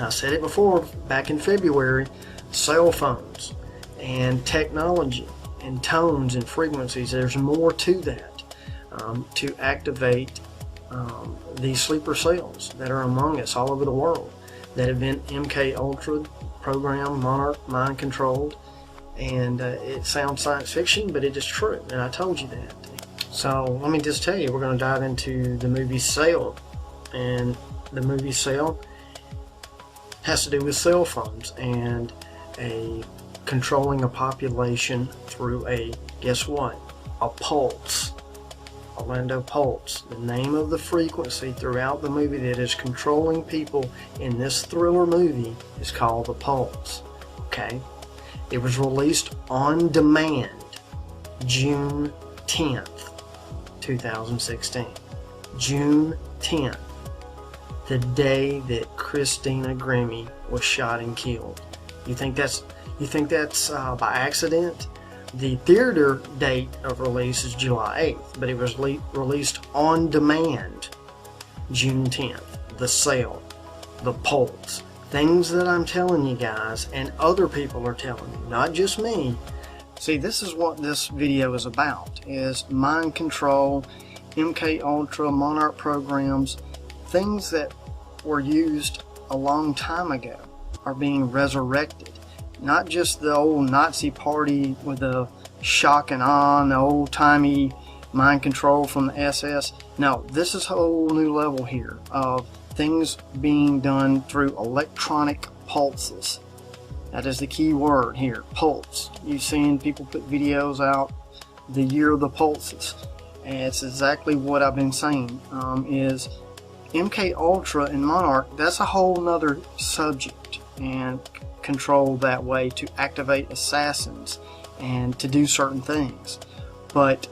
I said it before back in February, cell phones and technology and tones and frequencies. There's more to that, to activate these sleeper cells that are among us all over the world that have been MK Ultra programmed, monarch, mind controlled, and it sounds science fiction, but it is true, and I told you that. So let me just tell you, we're going to dive into the movie Cell, and the movie Cell has to do with cell phones and controlling a population through a, guess what, a pulse. Orlando Pulse, the name of the frequency throughout the movie that is controlling people in this thriller movie, is called the pulse. Okay? It was released on demand June 10th, 2016. June 10th, the day that Christina Grimmie was shot and killed. You think that's by accident? The theater date of release is July 8th, but it was released on demand June 10th. The Cell, the Pulse, things that I'm telling you guys and other people are telling you, not just me. See, this is what this video is about, is mind control, MK Ultra, Monarch programs, things that were used a long time ago are being resurrected. Not just the old Nazi party with the shock and awe and the old-timey mind control from the SS. No, this is a whole new level here of things being done through electronic pulses. That is the key word here, pulse. You've seen people put videos out, the year of the pulses. And it's exactly what I've been saying, is MK Ultra and Monarch, that's a whole nother subject, and control that way to activate assassins and to do certain things. But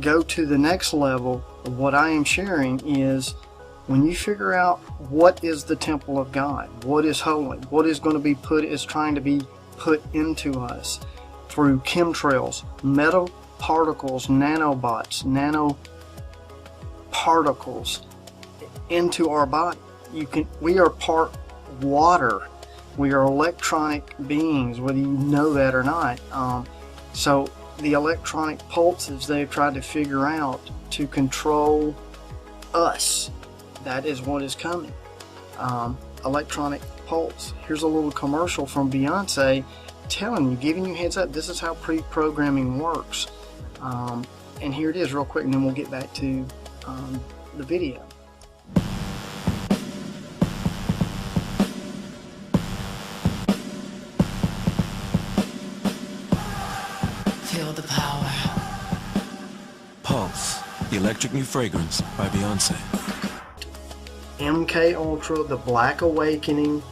go to the next level of what I am sharing is when you figure out what is the temple of God, what is holy, what is going to be trying to be put into us through chemtrails, metal particles, nanobots, nanoparticles into our body. We are part water. We are electronic beings, whether you know that or not. So the electronic pulses they've tried to figure out to control us, that is what is coming. Electronic pulse. Here's a little commercial from Beyonce telling you, giving you heads up, this is how pre-programming works. And here it is real quick, and then we'll get back to the video. Feel the power. Pulse, the electric new fragrance by Beyonce. MK Ultra, the Black Awakening,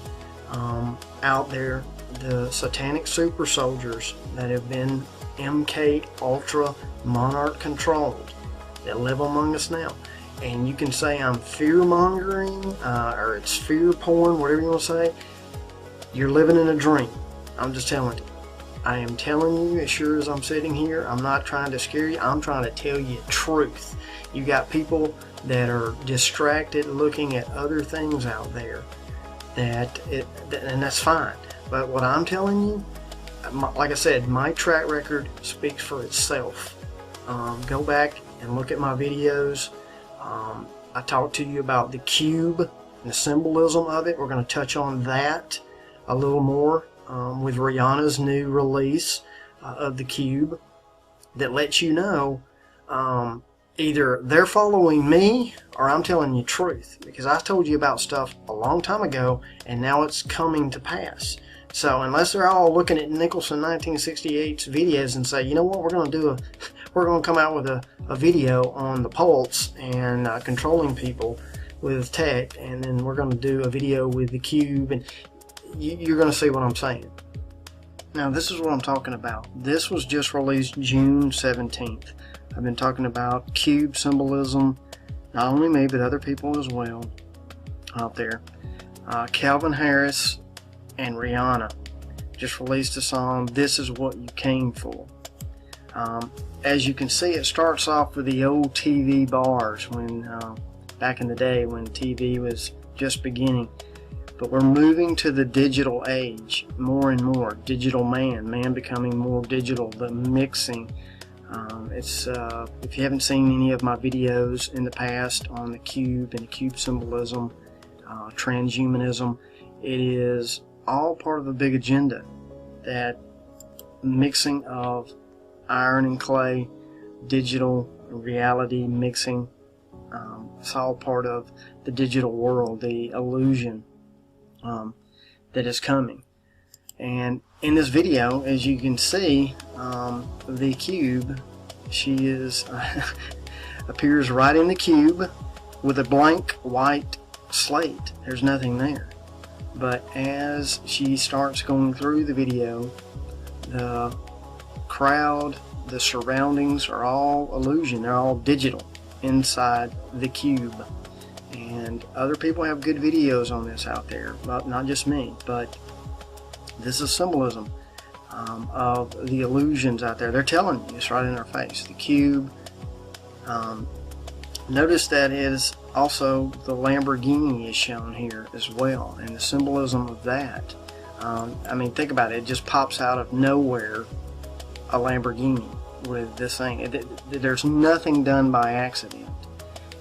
out there, the satanic super soldiers that have been MK Ultra Monarch controlled that live among us now. And you can say I'm fear mongering, or it's fear porn, whatever you want to say. You're living in a dream. I'm just telling you. I am telling you, as sure as I'm sitting here, I'm not trying to scare you. I'm trying to tell you truth. You got people that are distracted looking at other things out there, and that's fine. But what I'm telling you, like I said, my track record speaks for itself. Go back and look at my videos. I talked to you about the cube and the symbolism of it. We're going to touch on that a little more with Rihanna's new release of the cube that lets you know either they're following me or I'm telling you truth, because I told you about stuff a long time ago and now it's coming to pass. So unless they're all looking at Nicholson 1968's videos and say, you know what, we're going to come out with a video on the pulse and controlling people with tech, and then we're going to do a video with the cube, and you're going to see what I'm saying. Now this is what I'm talking about. This was just released June 17th. I've been talking about cube symbolism, not only me but other people as well out there. Calvin Harris and Rihanna just released a song, This Is What You Came For. As you can see, it starts off with the old TV bars when back in the day when TV was just beginning. But we're moving to the digital age more and more. Digital man becoming more digital, the mixing. If you haven't seen any of my videos in the past on the cube and the cube symbolism, transhumanism, it is all part of a big agenda. That mixing of iron and clay, digital reality mixing, it's all part of the digital world, the illusion that is coming. And in this video, as you can see, the cube, she is appears right in the cube with a blank white slate. There's nothing there. But as she starts going through the video, the crowd, the surroundings are all illusion. They're all digital inside the cube. And other people have good videos on this out there, not just me, but this is symbolism of the illusions out there. They're telling you, it's right in our face. The cube. Notice that is also the Lamborghini is shown here as well, and the symbolism of that. I mean, think about it. It just pops out of nowhere, a Lamborghini with this thing. There's nothing done by accident.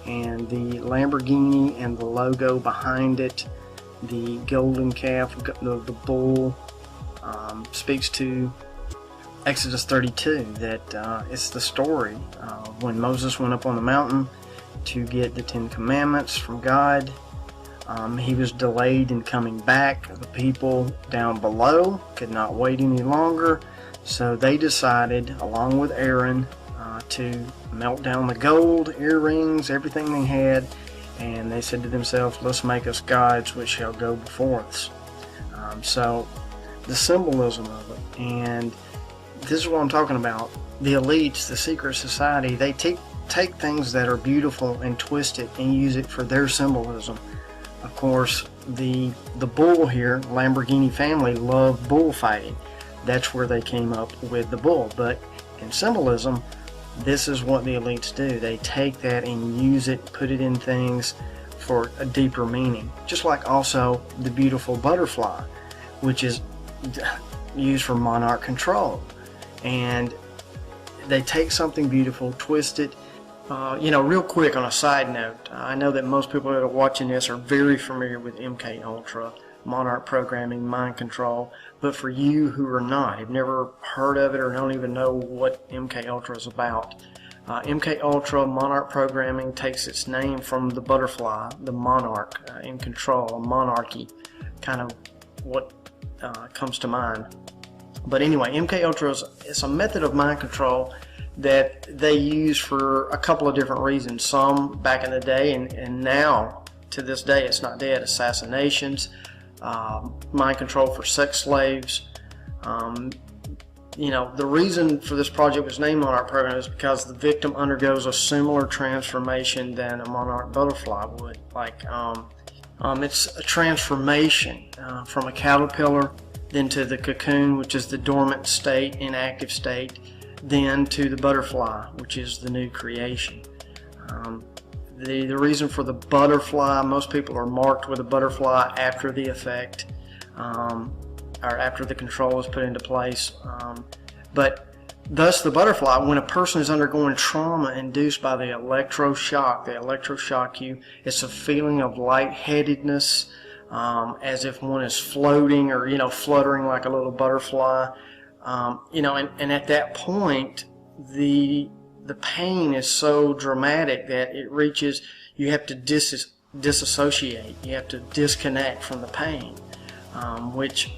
And the Lamborghini and the logo behind it, the golden calf, the bull, speaks to Exodus 32, that it's the story when Moses went up on the mountain to get the 10 Commandments from God. He was delayed in coming back. The people down below could not wait any longer, so they decided, along with Aaron, to melt down the gold, earrings, everything they had, and they said to themselves, let's make us gods which shall go before us. So the symbolism of it, and this is what I'm talking about. The elites, the secret society, they take things that are beautiful and twist it and use it for their symbolism. Of course, the bull here, Lamborghini family, love bullfighting. That's where they came up with the bull. But in symbolism, this is what the elites do. They take that and use it, put it in things for a deeper meaning. Just like also the beautiful butterfly, which is used for monarch control. And they take something beautiful, twist it. Real quick on a side note, I know that most people that are watching this are very familiar with MK Ultra, monarch programming, mind control. But for you who are not, have never heard of it or don't even know what MK Ultra is about, MK Ultra monarch programming takes its name from the butterfly, the monarch in control, a monarchy, kind of what comes to mind. But anyway, MK Ultra is a method of mind control that they use for a couple of different reasons. Some back in the day, and now to this day it's not dead. Assassinations, mind control for sex slaves. The reason for this project was named Monarch Program is because the victim undergoes a similar transformation than a monarch butterfly would. It's a transformation from a caterpillar then to the cocoon, which is the dormant state, inactive state, then to the butterfly, which is the new creation. The reason for the butterfly, most people are marked with a butterfly after the effect, or after the control is put into place. But thus the butterfly, when a person is undergoing trauma induced by the electroshock you, it's a feeling of lightheadedness, as if one is floating or, fluttering like a little butterfly. And at that point, the pain is so dramatic that it reaches, you have to disassociate, you have to disconnect from the pain, which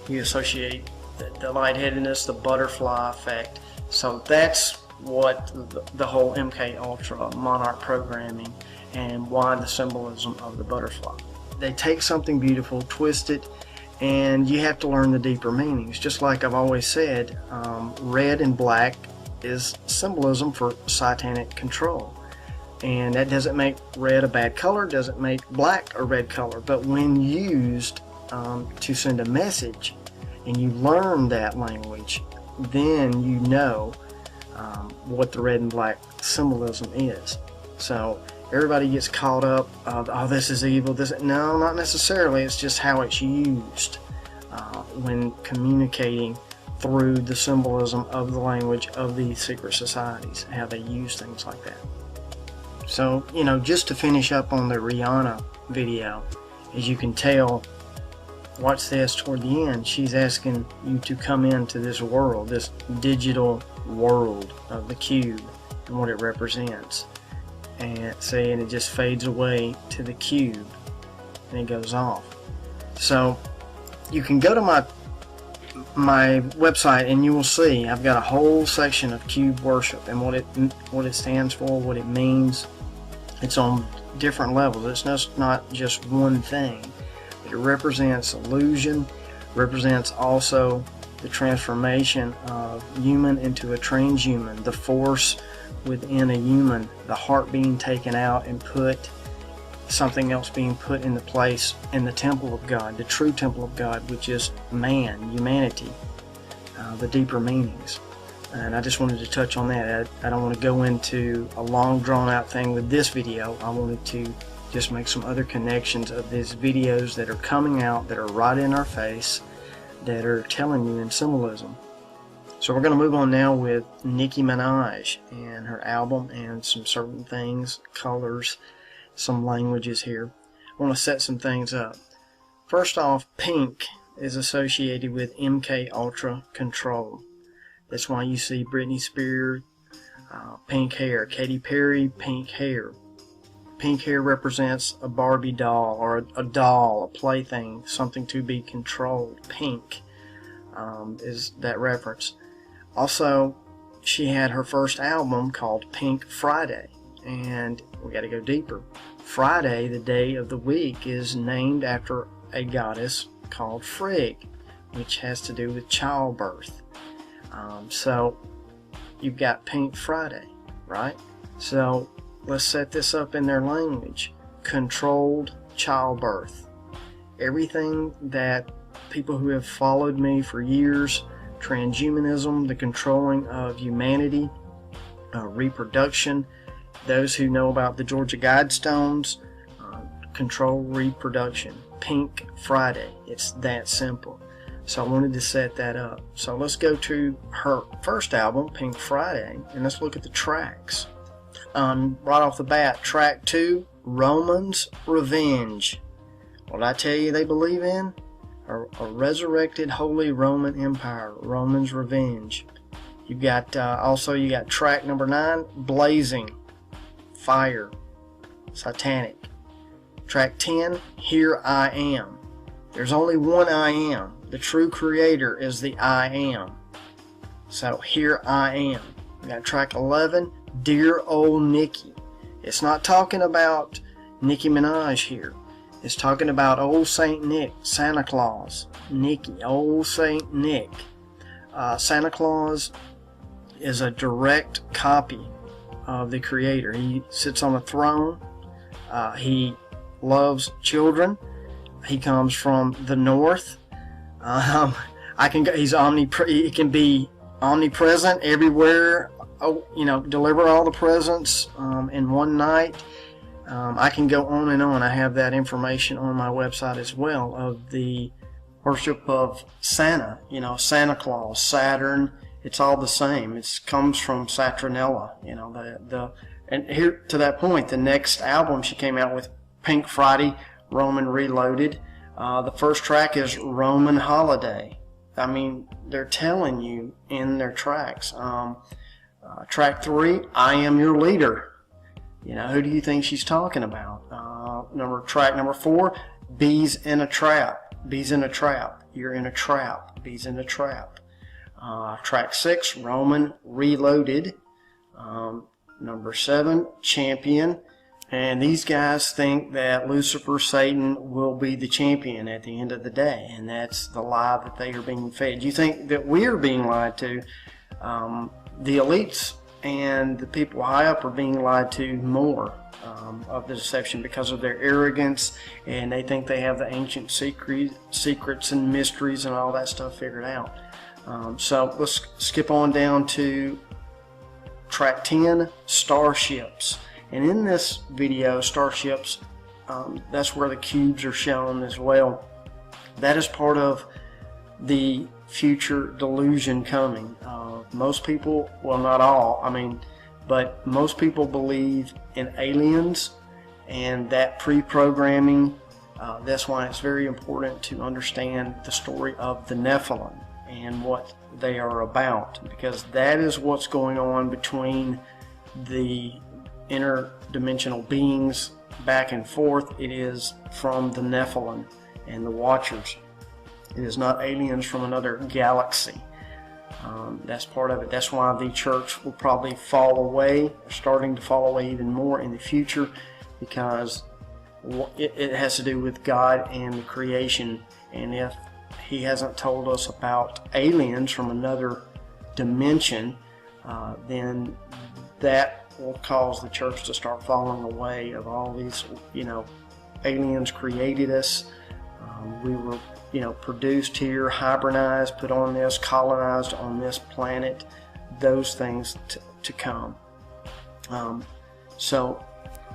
you associate the lightheadedness, the butterfly effect. So that's what the whole MK Ultra Monarch programming and why the symbolism of the butterfly. They take something beautiful, twist it, and you have to learn the deeper meanings. Just like I've always said, red and black is symbolism for satanic control. And that doesn't make red a bad color, doesn't make black a red color. But when used to send a message, and you learn that language, then you know what the red and black symbolism is. So everybody gets caught up, oh, this is evil. No, not necessarily. It's just how it's used when communicating through the symbolism of the language of the secret societies, how they use things like that. So, just to finish up on the Rihanna video, as you can tell, watch this toward the end, she's asking you to come into this world, this digital world of the cube and what it represents. And it just fades away to the cube and it goes off. So you can go to my website and you will see I've got a whole section of cube worship and what it stands for, what it means. It's on different levels. It's not just one thing. It represents illusion, represents also the transformation of human into a transhuman, the force within a human, the heart being taken out and something else being put into place in the temple of God, the true temple of God, which is man, humanity, the deeper meanings. And I just wanted to touch on that. I don't want to go into a long drawn out thing with this video. I wanted to just make some other connections of these videos that are coming out that are right in our face, that are telling you in symbolism. So we're going to move on now with Nicki Minaj and her album and some certain things, colors, some languages here. I want to set some things up. First off, pink is associated with MK Ultra control. That's why you see Britney Spears, pink hair, Katy Perry, pink hair. Pink hair represents a Barbie doll or a doll, a plaything, something to be controlled. Pink is that reference. Also, she had her first album called Pink Friday, and we got to go deeper. Friday, the day of the week, is named after a goddess called Frigg, which has to do with childbirth. So you've got Pink Friday, right? So let's set this up in their language. Controlled childbirth. Everything that people who have followed me for years, transhumanism, the controlling of humanity, reproduction, those who know about the Georgia Guidestones, control reproduction. Pink Friday. It's that simple. So I wanted to set that up. So let's go to her first album, Pink Friday, and let's look at the tracks. Right off the bat, track 2, Roman's Revenge. What did I tell you they believe in? A resurrected Holy Roman Empire, Roman's Revenge. You got track number 9, Blazing, Fire, Satanic. Track 10, Here I Am. There's only one I Am. The true creator is the I Am. So here I am. We got track 11, Dear Old Nikki. It's not talking about Nicki Minaj here. It's talking about old Saint Nick, Santa Claus, Nikki, old Saint Nick. Santa Claus is a direct copy of the creator. He sits on a throne. He loves children. He comes from the north. I can go. He can be omnipresent everywhere. Deliver all the presents in one night. I can go on and on. I have that information on my website as well of the worship of Santa. Santa Claus, Saturn. It's all the same. It comes from Saturnella. And here to that point, the next album she came out with, Pink Friday, Roman Reloaded. The first track is Roman Holiday. I mean, they're telling you in their tracks. Track 3, I Am Your Leader. Who do you think she's talking about? Track number 4, Bees in a Trap. Bees in a Trap. You're in a trap. Bees in a trap. Track 6, Roman Reloaded. Number 7, Champion. And these guys think that Lucifer, Satan, will be the champion at the end of the day. And that's the lie that they are being fed. You think that we are being lied to? The elites and the people high up are being lied to more of the deception because of their arrogance, and they think they have the ancient secrets and mysteries and all that stuff figured out. So let's skip on down to track 10, Starships. And in this video, Starships, that's where the cubes are shown as well. That is part of the future delusion coming. Most people, well, not all, but most people believe in aliens and that pre-programming. That's why it's very important to understand the story of the Nephilim and what they are about, because that is what's going on between the interdimensional beings back and forth. It is from the Nephilim and the Watchers. It is not aliens from another galaxy. That's part of it. That's why the church will probably fall away, starting to fall away even more in the future, because it has to do with God and the creation. And if He hasn't told us about aliens from another dimension, then that will cause the church to start falling away of all these, aliens created us. We were, produced here, hybridized, put on this, colonized on this planet, those things to come. So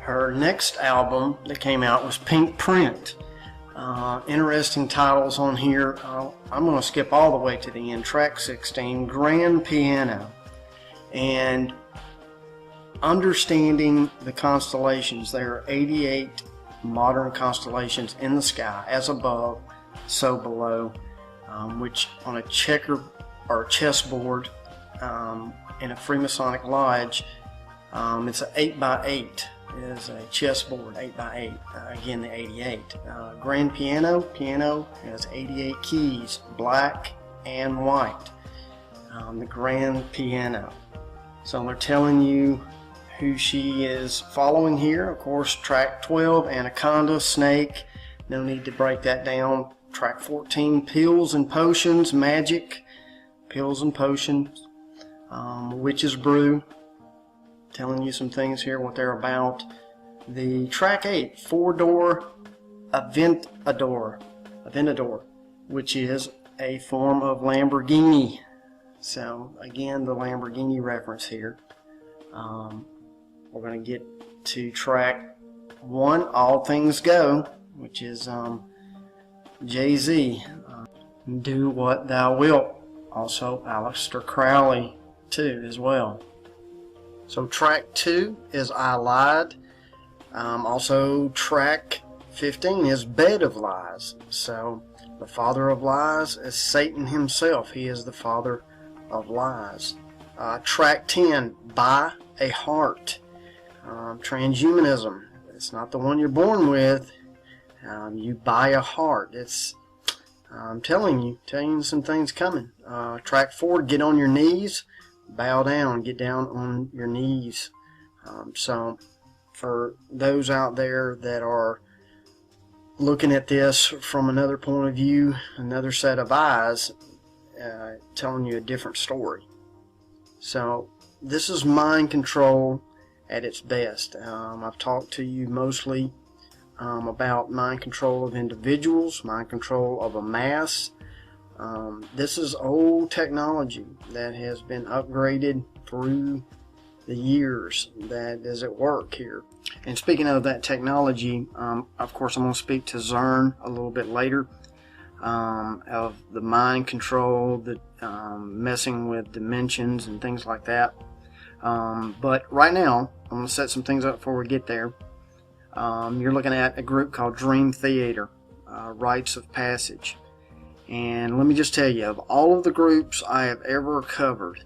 her next album that came out was Pink Print. Interesting titles on here. I'm going to skip all the way to the end. Track 16, Grand Piano. And understanding the constellations. There are 88 modern constellations in the sky, as above, so below, which on a checker or chessboard in a Freemasonic lodge, it's an 8x8. It is a chessboard, 8x8. Again, the 88. Grand piano has 88 keys, black and white. The grand piano. So they're telling you who she is following here. Of course, track 12, Anaconda, Snake. No need to break that down. Track 14, Pills and Potions, Magic. Pills and Potions. Witch's Brew. Telling you some things here, what they're about. The track 8, 4-door Aventador, which is a form of Lamborghini. So again, the Lamborghini reference here. We're going to get to track 1, All Things Go, which is Jay-Z. Do What Thou Wilt. Also Aleister Crowley too as well. So track 2 is I Lied. Also track 15 is Bed of Lies. So the father of lies is Satan himself. He is the father of lies. Track 10, Buy a Heart. Transhumanism. It's not the one you're born with. You buy a heart. It's I'm telling you some things coming. Track 4, Get on Your Knees. Bow down, get down on your knees. So for those out there that are looking at this from another point of view, another set of eyes, telling you a different story. So this is mind control at its best. I've talked to you mostly about mind control of individuals, mind control of a mass, This is old technology that has been upgraded through the years that is at work here. And speaking of that technology, of course I'm going to speak to Zern a little bit later, of the mind control, the messing with dimensions and things like that. But right now, I'm going to set some things up before we get there. You're looking at a group called Dream Theater, Rites of Passage. And let me just tell you, of all of the groups I have ever covered,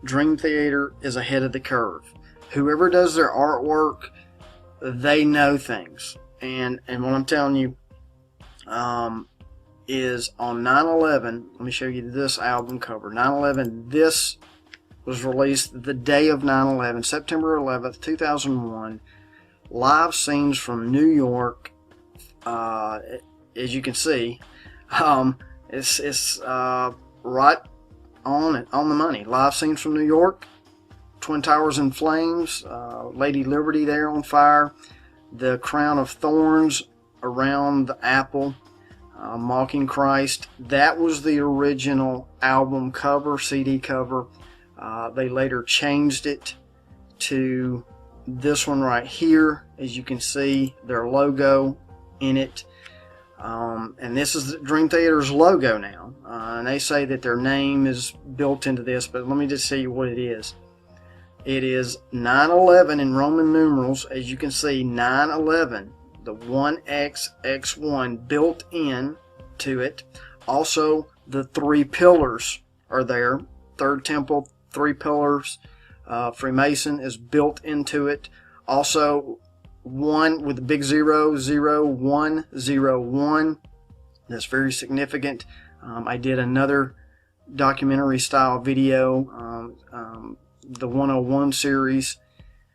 Dream Theater is ahead of the curve. Whoever does their artwork, they know things. And what I'm telling you is on 9/11, let me show you this album cover. 9/11, this was released the day of 9/11, September 11th, 2001. Live scenes from New York. As you can see, it's right on the money. Live scenes from New York. Twin Towers in flames. Lady Liberty there on fire. The crown of thorns around the apple. Mocking Christ. That was the original album cover, CD cover. They later changed it to this one right here. As you can see, their logo in it. And this is Dream Theater's logo now. And they say that their name is built into this, but let me just tell you what it is. It is 9/11 in Roman numerals. As you can see, 9/11, the 1XX1 built in to it. Also, the 3 pillars are there. Third temple, 3 pillars. Freemason is built into it. Also, 1 with the big 0, 0, 1, 0, 1. That's very significant. I did another documentary style video, the 101 series,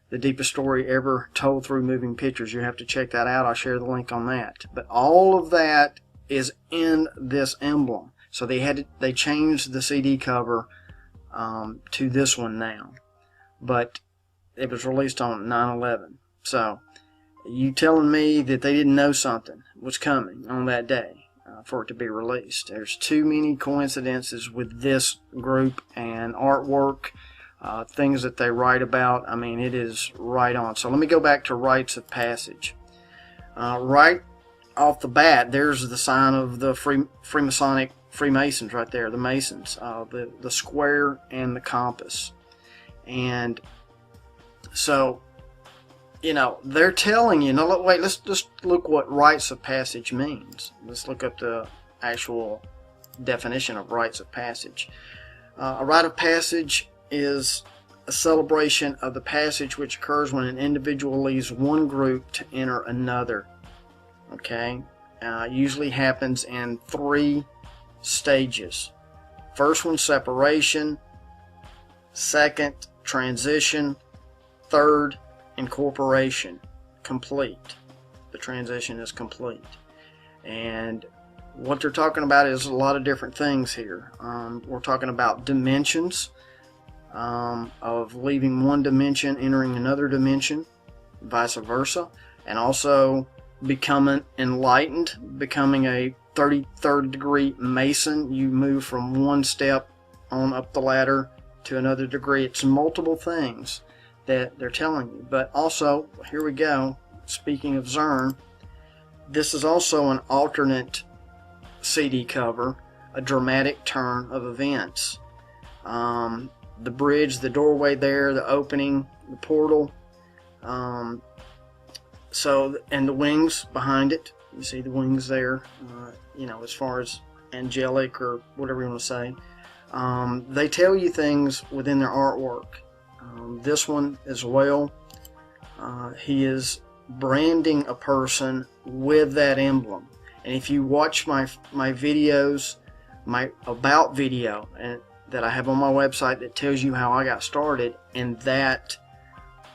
the deepest story ever told through moving pictures. You have to check that out. I'll share the link on that. But all of that is in this emblem. So they changed the CD cover to this one now. But it was released on 9/11. So you telling me that they didn't know something was coming on that day for it to be released? There's too many coincidences with this group and artwork, things that they write about. I mean, it is right on. So let me go back to Rites of Passage. Right off the bat, there's the sign of the Freemasons right there, the Masons, the square and the compass. And so, you know, they're telling you, no, wait, let's just look what Rites of Passage means. Let's look up the actual definition of Rites of Passage. A rite of passage is a celebration of the passage which occurs when an individual leaves one group to enter another. Okay? Usually happens in 3 stages. First one, separation. Second, transition. Third, incorporation. Complete. The transition is complete. And what they're talking about is a lot of different things here. We're talking about dimensions, of leaving one dimension, entering another dimension, vice versa, and also becoming enlightened, becoming a 33rd degree Mason. You move from one step on up the ladder to another degree. It's multiple things that they're telling you. But also, here we go, speaking of Zern, this is also an alternate CD cover, a dramatic turn of events. The bridge, the doorway there, the opening, the portal, so, and the wings behind it. You see the wings there, you know, as far as angelic or whatever you want to say. They tell you things within their artwork. This one as well, he is branding a person with that emblem. And if you watch my videos, my about video and that I have on my website that tells you how I got started, and that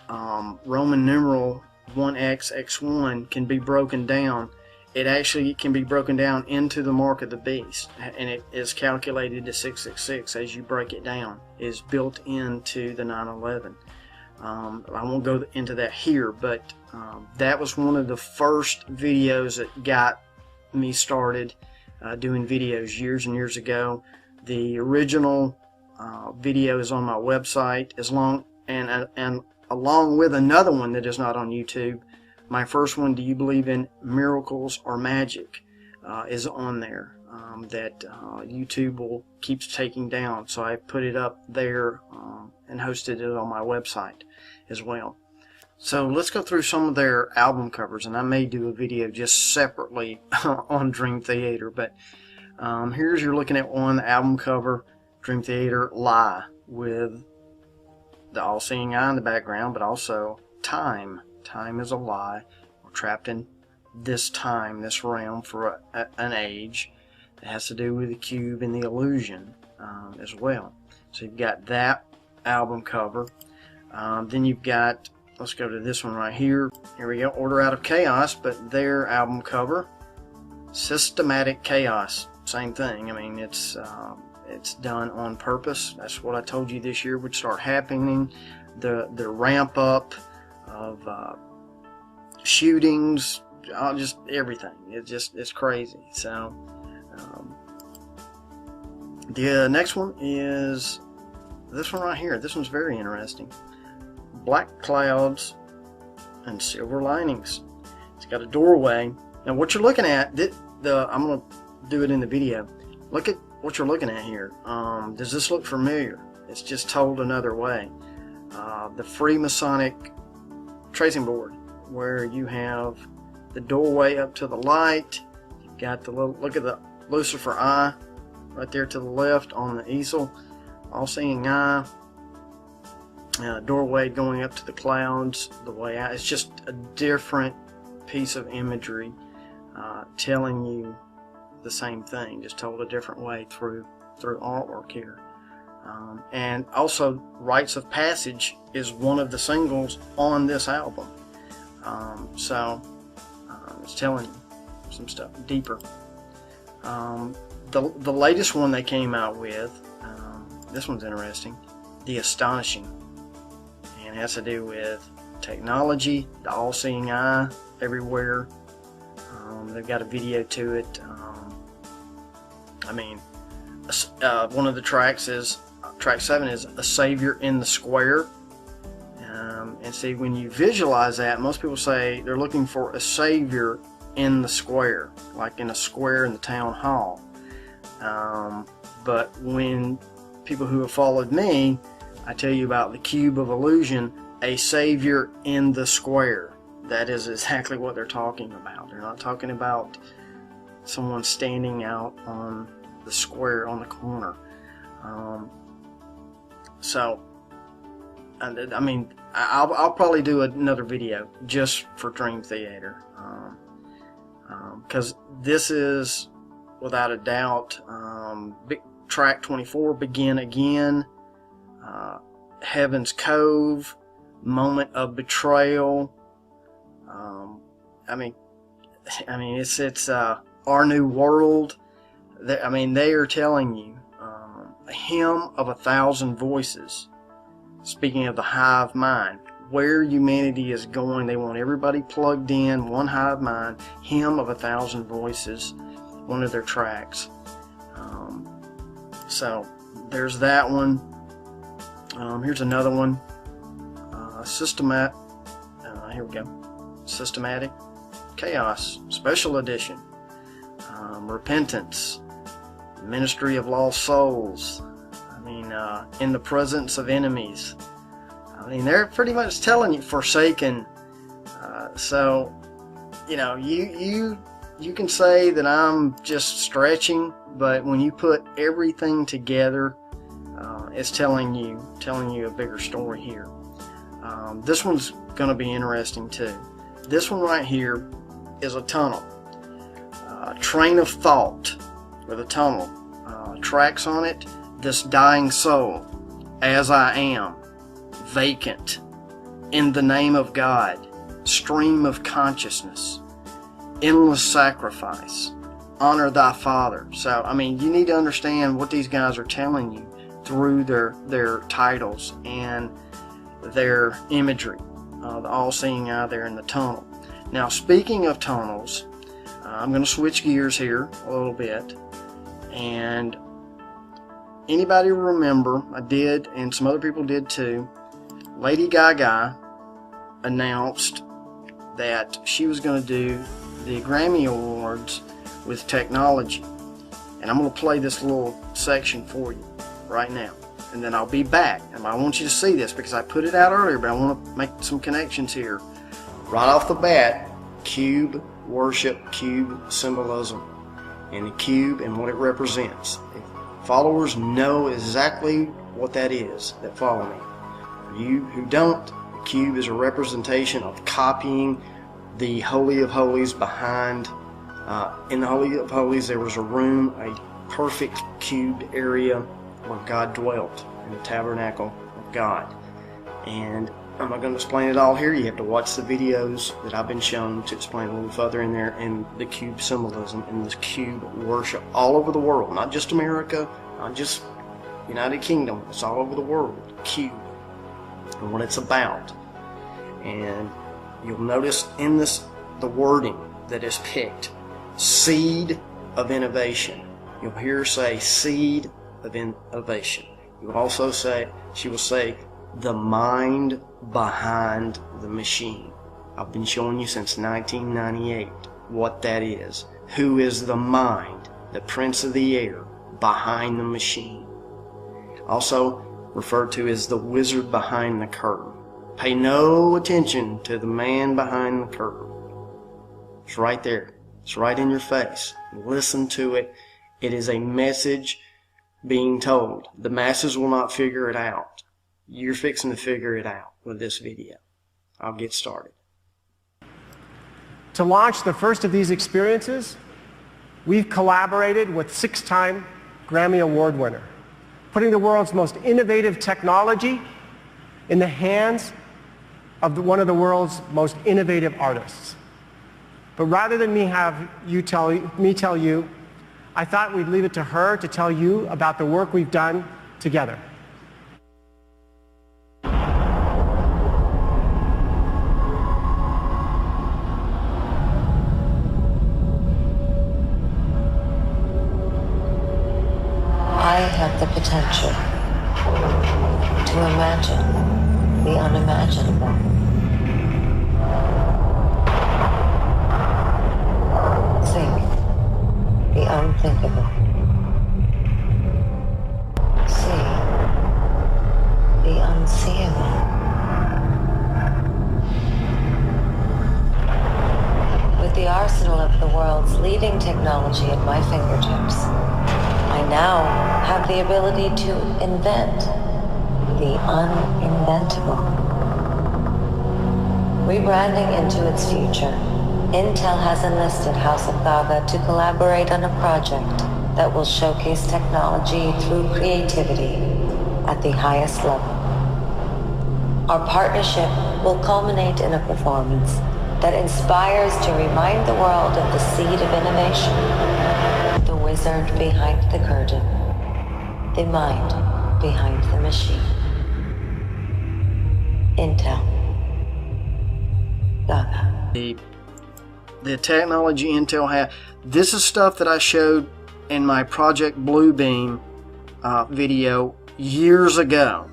Roman numeral 1XX1 can be broken down. It actually can be broken down into the mark of the beast, and it is calculated to 666 as you break it down. It is built into the 9/11. I won't go into that here, but that was one of the first videos that got me started doing videos years and years ago. The original video is on my website, and along with another one that is not on YouTube. My first one, Do You Believe in Miracles or Magic, is on there, that YouTube keeps taking down. So I put it up there and hosted it on my website as well. So let's go through some of their album covers, and I may do a video just separately on Dream Theater, but here's, you're looking at one album cover, Dream Theater, Lie, with the all-seeing eye in the background, but also time. Time is a lie. We're trapped in this time, this realm, for an age. It has to do with the cube and the illusion as well. So you've got that album cover. Then you've got, let's go to this one right here. Here we go, Order Out of Chaos, but their album cover, Systematic Chaos. Same thing. I mean, it's done on purpose. That's what I told you this year would start happening. The ramp up of shootings, just everything. It's crazy. So the next one is this one right here. This one's very interesting. Black Clouds and Silver Linings. It's got a doorway. Now what you're looking at, I'm going to do it in the video. Look at what you're looking at here. Does this look familiar? It's just told another way. The Freemasonic tracing board, where you have the doorway up to the light. You've got the little, look at the Lucifer eye right there to the left on the easel, all-seeing eye. Doorway going up to the clouds, the way out. It's just a different piece of imagery telling you the same thing, just told a different way through artwork here. And also, Rites of Passage is one of the singles on this album. It's telling you some stuff deeper. The latest one they came out with, this one's interesting, The Astonishing. And it has to do with technology, the all-seeing eye everywhere. They've got a video to it. One of the tracks is, track 7 is A Savior in the Square. And see, when you visualize that, most people say they're looking for a savior in the square, like in a square in the town hall. But when people who have followed me, I tell you about the cube of illusion, a savior in the square. That is exactly what they're talking about. They're not talking about someone standing out on the square on the corner. I'll probably do another video just for Dream Theater, because this is without a doubt track 24, Begin Again, Heaven's Cove, Moment of Betrayal. It's Our New World. They are telling you a hymn of 1,000 voices. Speaking of the hive mind, where humanity is going, they want everybody plugged in, one hive mind. Hymn of 1,000 voices, one of their tracks. So there's that one. Here's another one. Here we go. Systematic Chaos, Special Edition. Repentance, Ministry of Lost Souls. In the Presence of Enemies. They're pretty much telling you Forsaken. You can say that I'm just stretching, but when you put everything together, it's telling you a bigger story here. This one's going to be interesting too. This one right here is a tunnel. Train of Thought with a tunnel. Tracks on it. This Dying Soul, As I Am, Vacant, In the Name of God, Stream of Consciousness, Endless Sacrifice, Honor Thy Father. So, you need to understand what these guys are telling you through their titles and their imagery. The all-seeing eye there in the tunnel. Now, speaking of tunnels, I'm going to switch gears here a little bit. And anybody remember, I did, and some other people did too, Lady Gaga announced that she was going to do the Grammy Awards with technology. And I'm going to play this little section for you right now. And then I'll be back. And I want you to see this because I put it out earlier, but I want to make some connections here. Right off the bat, cube worship, cube symbolism, and the cube and what it represents. Followers know exactly what that is that follow me. For you who don't, the cube is a representation of copying the Holy of Holies behind. In the Holy of Holies there was a room, a perfect cubed area where God dwelt in the tabernacle of God. And I'm not going to explain it all here. You have to watch the videos that I've been shown to explain a little further in there, and the cube symbolism and this cube worship all over the world, not just America, not just United Kingdom, it's all over the world, cube, and what it's about. And you'll notice in this the wording that is picked, seed of innovation. You'll hear her say seed of innovation. You'll also say, she will say, the mind behind the machine. I've been showing you since 1998 what that is. Who is the mind, the prince of the air, behind the machine? Also referred to as the wizard behind the curtain. Pay no attention to the man behind the curtain. It's right there. It's right in your face. Listen to it. It is a message being told. The masses will not figure it out. You're fixing to figure it out with this video. I'll get started. To launch the first of these experiences, we've collaborated with 6-time Grammy Award winner, putting the world's most innovative technology in the hands of one of the world's most innovative artists. But rather than me tell you, I thought we'd leave it to her to tell you about the work we've done together. I have the potential to imagine the unimaginable. Think the unthinkable. See the unseeable. With the arsenal of the world's leading technology at my fingertips, I now have the ability to invent the uninventable. Rebranding into its future, Intel has enlisted House of Gaga to collaborate on a project that will showcase technology through creativity at the highest level. Our partnership will culminate in a performance that inspires to remind the world of the seed of innovation, the wizard behind the curtain, the mind behind the machine. Intel. Gaga. The technology Intel had. This is stuff that I showed in my Project Bluebeam video years ago.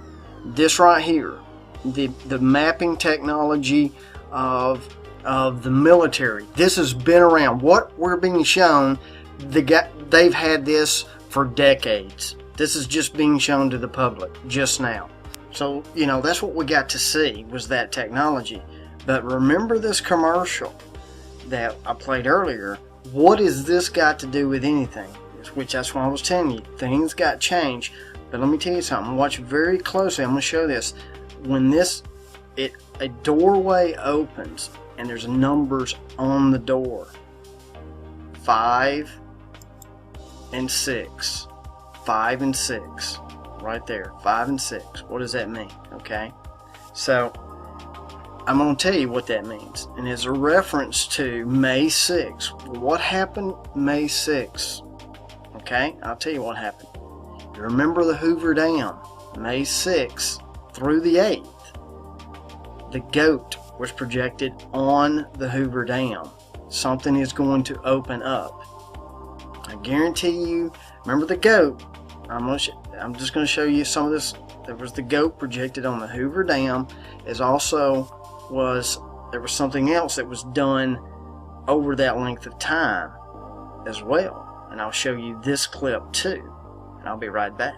This right here, the mapping technology of the military. This has been around. What we're being shown, they've had this for decades. This is just being shown to the public just now. So, you know, that's what we got to see, was that technology. But remember this commercial that I played earlier. What has this got to do with anything? Which that's what I was telling you. Things got changed. But let me tell you something. Watch very closely. I'm going to show this. When a doorway opens and there's numbers on the door. 5 and 6. 5 and 6. Right there. 5 and 6. What does that mean? Okay. So I'm going to tell you what that means. And it's a reference to May 6. What happened May 6? Okay, I'll tell you what happened. You remember the Hoover Dam, May 6th through the 8th. The goat was projected on the Hoover Dam. something is going to open up. I guarantee you, remember the goat? I'm just going to show you some of this. There was the goat projected on the Hoover Dam. There was something else that was done over that length of time as well. And I'll show you this clip too. And I'll be right back.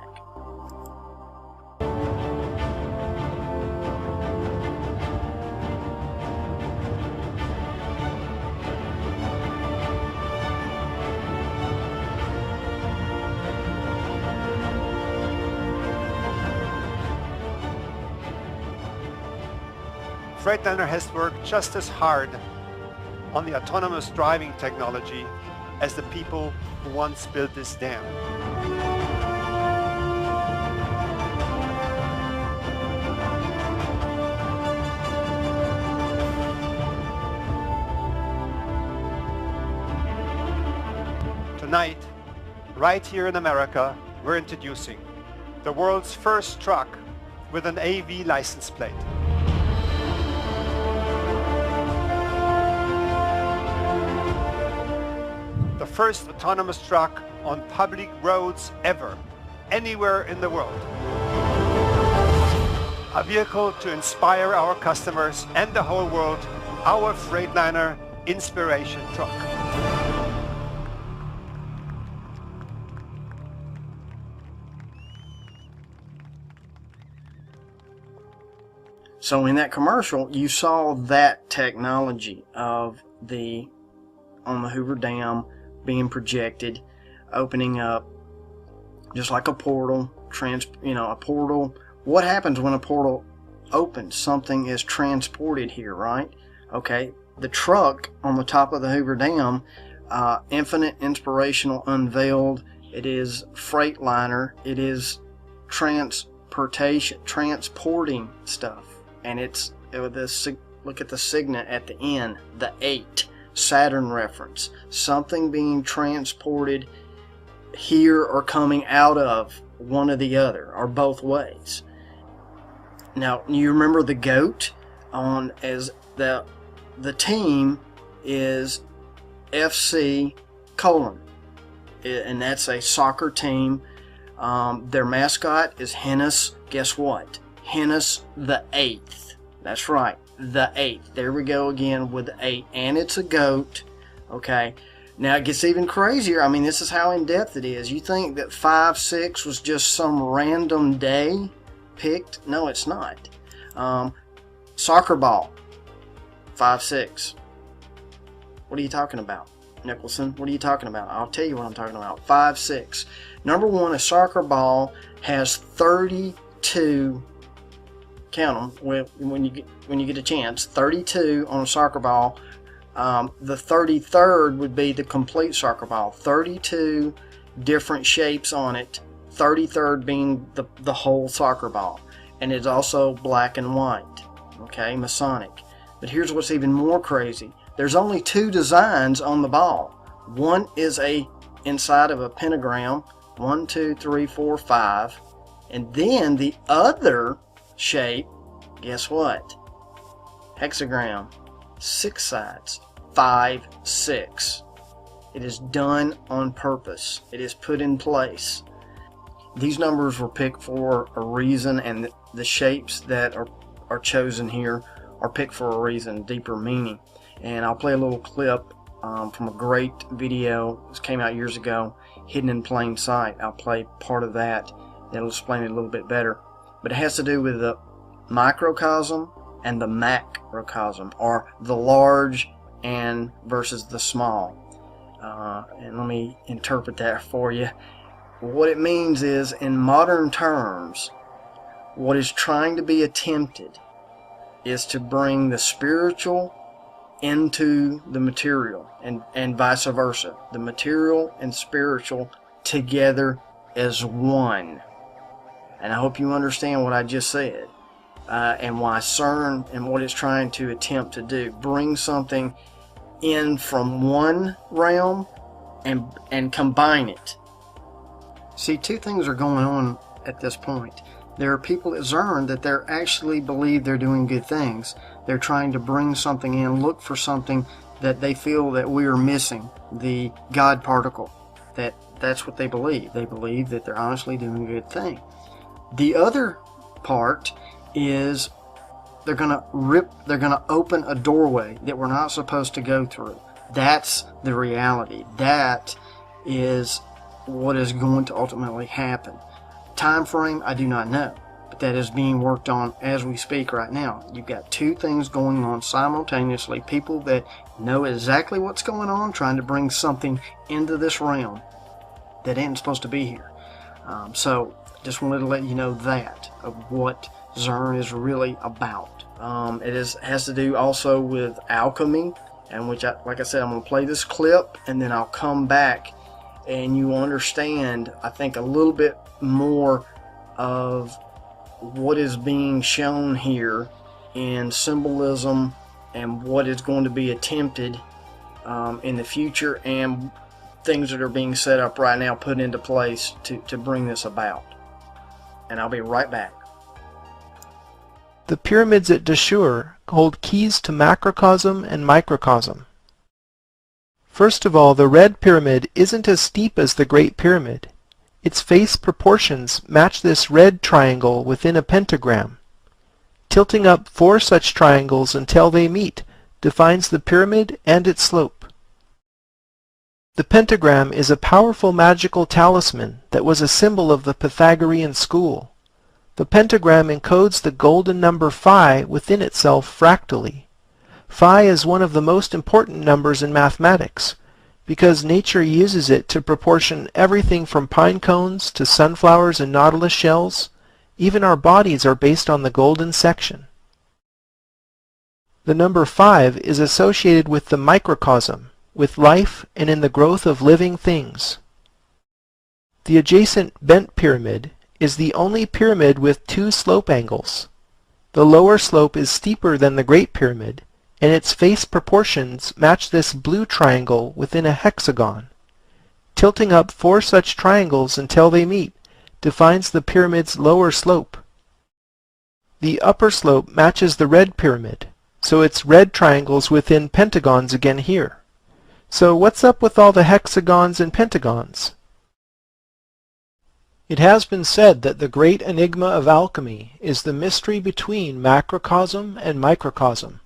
Freightliner has worked just as hard on the autonomous driving technology as the people who once built this dam. Tonight, right here in America, we're introducing the world's first truck with an AV license plate. The first autonomous truck on public roads ever, anywhere in the world. A vehicle to inspire our customers and the whole world, our Freightliner Inspiration Truck. So in that commercial, you saw that technology of on the Hoover Dam being projected, opening up just like a portal, a portal. What happens when a portal opens? Something is transported here, right? Okay, the truck on the top of the Hoover Dam, Infinite Inspirational Unveiled, it is Freightliner, it is transporting stuff. And look at the signet at the end, the 8. Saturn reference, something being transported here or coming out of one or the other, or both ways. Now, you remember the goat as the team is FC Colon, and that's a soccer team. Their mascot is Hennis. Guess what? Hennis the 8th. That's right. The 8th. There we go again with the 8. And it's a goat. Okay. Now it gets even crazier. I mean, this is how in-depth it is. You think that 5-6 was just some random day picked? No, it's not. Soccer ball. 5-6. What are you talking about, Nicholson? What are you talking about? I'll tell you what I'm talking about. 5-6. Number one, a soccer ball has 32. Count them when you get a chance. 32 on a soccer ball. The 33rd would be the complete soccer ball. 32 different shapes on it. 33rd being the whole soccer ball, and it's also black and white. Okay, Masonic. But here's what's even more crazy. There's only 2 designs on the ball. One is inside of a pentagram. 1, 2, 3, 4, 5, and then the other shape, guess what? Hexagram, 6 sides, 5, 6. It is done on purpose. It is put in place. These numbers were picked for a reason, and the shapes that are chosen here are picked for a reason, deeper meaning. And I'll play a little clip from a great video. This came out years ago, Hidden in Plain Sight. I'll play part of that. It'll explain it a little bit better. But it has to do with the microcosm and the macrocosm, or the large and versus the small. And let me interpret that for you. What it means is, in modern terms, what is trying to be attempted is to bring the spiritual into the material, and vice versa. The material and spiritual together as one. And I hope you understand what I just said, and why CERN and what it's trying to attempt to do. Bring something in from one realm and combine it. See, 2 things are going on at this point. There are people at CERN that they actually believe they're doing good things. They're trying to bring something in, look for something that they feel that we are missing the God particle. That's what they believe. They believe that they're honestly doing a good thing. The other part is they're gonna open a doorway that we're not supposed to go through. That's the reality. That is what is going to ultimately happen. Time frame, I do not know, but that is being worked on as we speak right now. You've got two things going on simultaneously. People that know exactly what's going on, trying to bring something into this realm that ain't supposed to be here. So just wanted to let you know that of what Zern is really about. It has to do also with alchemy, and which, like I said, I'm going to play this clip and then I'll come back and you understand, I think, a little bit more of what is being shown here in symbolism and what is going to be attempted in the future, and things that are being set up right now, put into place to bring this about. And I'll be right back. The pyramids at Dashur hold keys to macrocosm and microcosm. First of all, the Red Pyramid isn't as steep as the Great Pyramid. Its face proportions match this red triangle within a pentagram. Tilting up 4 such triangles until they meet defines the pyramid and its slope. The pentagram is a powerful magical talisman that was a symbol of the Pythagorean school. The pentagram encodes the golden number phi within itself fractally. Phi is one of the most important numbers in mathematics, because nature uses it to proportion everything from pine cones to sunflowers and nautilus shells. Even our bodies are based on the golden section. The number 5 is associated with the microcosm, with life and in the growth of living things. The adjacent bent pyramid is the only pyramid with 2 slope angles. The lower slope is steeper than the Great Pyramid, and its face proportions match this blue triangle within a hexagon. Tilting up 4 such triangles until they meet defines the pyramid's lower slope. The upper slope matches the Red Pyramid, so it's red triangles within pentagons again here. So what's up with all the hexagons and pentagons? It has been said that the great enigma of alchemy is the mystery between macrocosm and microcosm.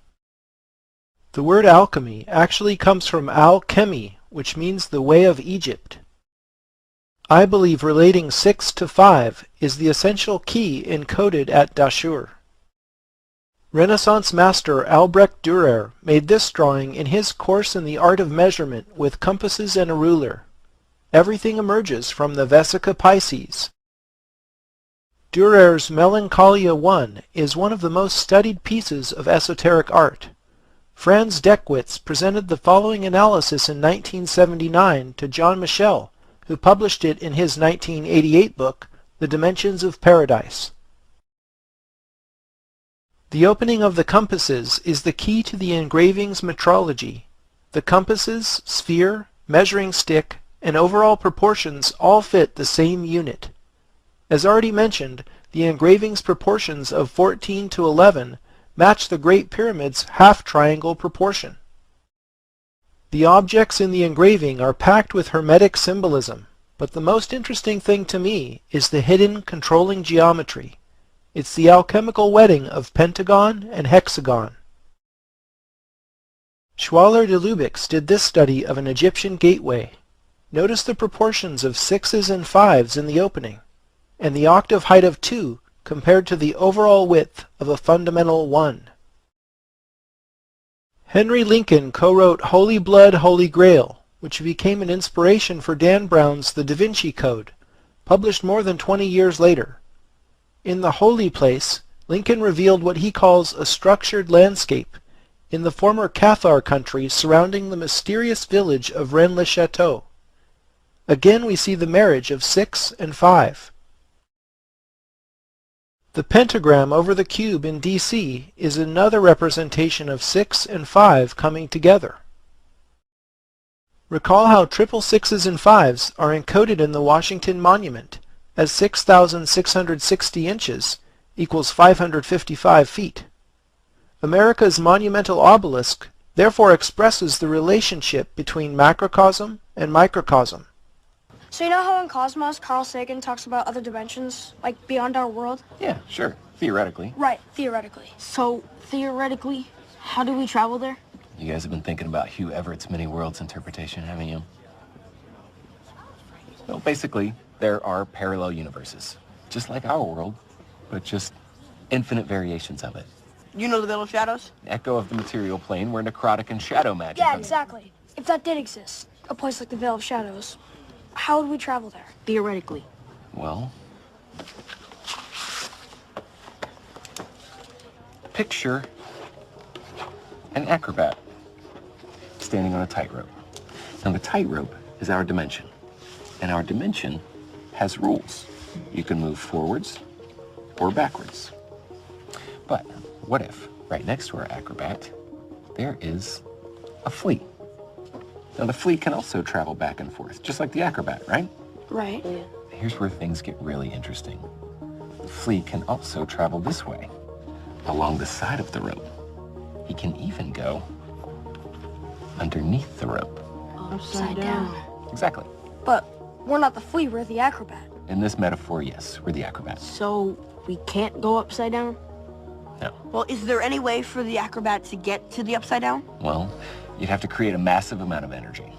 The word alchemy actually comes from al-chemi, which means the way of Egypt. I believe relating 6 to 5 is the essential key encoded at Dashur. Renaissance master Albrecht Dürer made this drawing in his course in the art of measurement with compasses and a ruler. Everything emerges from the Vesica Pisces. Dürer's Melancholia I is one of the most studied pieces of esoteric art. Franz Deckwitz presented the following analysis in 1979 to John Michel, who published it in his 1988 book, The Dimensions of Paradise. The opening of the compasses is the key to the engraving's metrology. The compasses, sphere, measuring stick, and overall proportions all fit the same unit. As already mentioned, the engraving's proportions of 14 to 11 match the Great Pyramid's half-triangle proportion. The objects in the engraving are packed with Hermetic symbolism, but the most interesting thing to me is the hidden controlling geometry. It's the alchemical wedding of pentagon and hexagon. Schwaller de Lubix did this study of an Egyptian gateway. Notice the proportions of 6s and 5s in the opening, and the octave height of 2 compared to the overall width of a fundamental 1. Henry Lincoln co-wrote Holy Blood, Holy Grail, which became an inspiration for Dan Brown's The Da Vinci Code, published more than 20 years later. In The Holy Place, Lincoln revealed what he calls a structured landscape in the former Cathar country surrounding the mysterious village of Rennes-le-Château. Again we see the marriage of 6 and 5. The pentagram over the cube in DC is another representation of 6 and 5 coming together. Recall how triple 6s and 5s are encoded in the Washington Monument as 6,660 inches equals 555 feet. America's monumental obelisk therefore expresses the relationship between macrocosm and microcosm. So you know how in Cosmos, Carl Sagan talks about other dimensions, like beyond our world? Yeah, sure. Theoretically. Right, theoretically. So, theoretically, how do we travel there? You guys have been thinking about Hugh Everett's many worlds interpretation, haven't you? Well, basically, there are parallel universes, just like our world, but just infinite variations of it. You know the Veil of Shadows? Echo of the material plane where necrotic and shadow magic. Yeah, exactly. If that did exist, a place like the Veil of Shadows, how would we travel there? Theoretically. Well, picture an acrobat standing on a tightrope. Now the tightrope is our dimension, and our dimension has rules. You can move forwards or backwards. But what if, right next to our acrobat, there is a flea? Now the flea can also travel back and forth, just like the acrobat, right? Right. Yeah. Here's where things get really interesting. The flea can also travel this way, along the side of the rope. He can even go underneath the rope. Upside down. Exactly. But we're not the flea, we're the acrobat. In this metaphor, yes, we're the acrobat. So we can't go upside down? No. Well, is there any way for the acrobat to get to the upside down? Well, you'd have to create a massive amount of energy,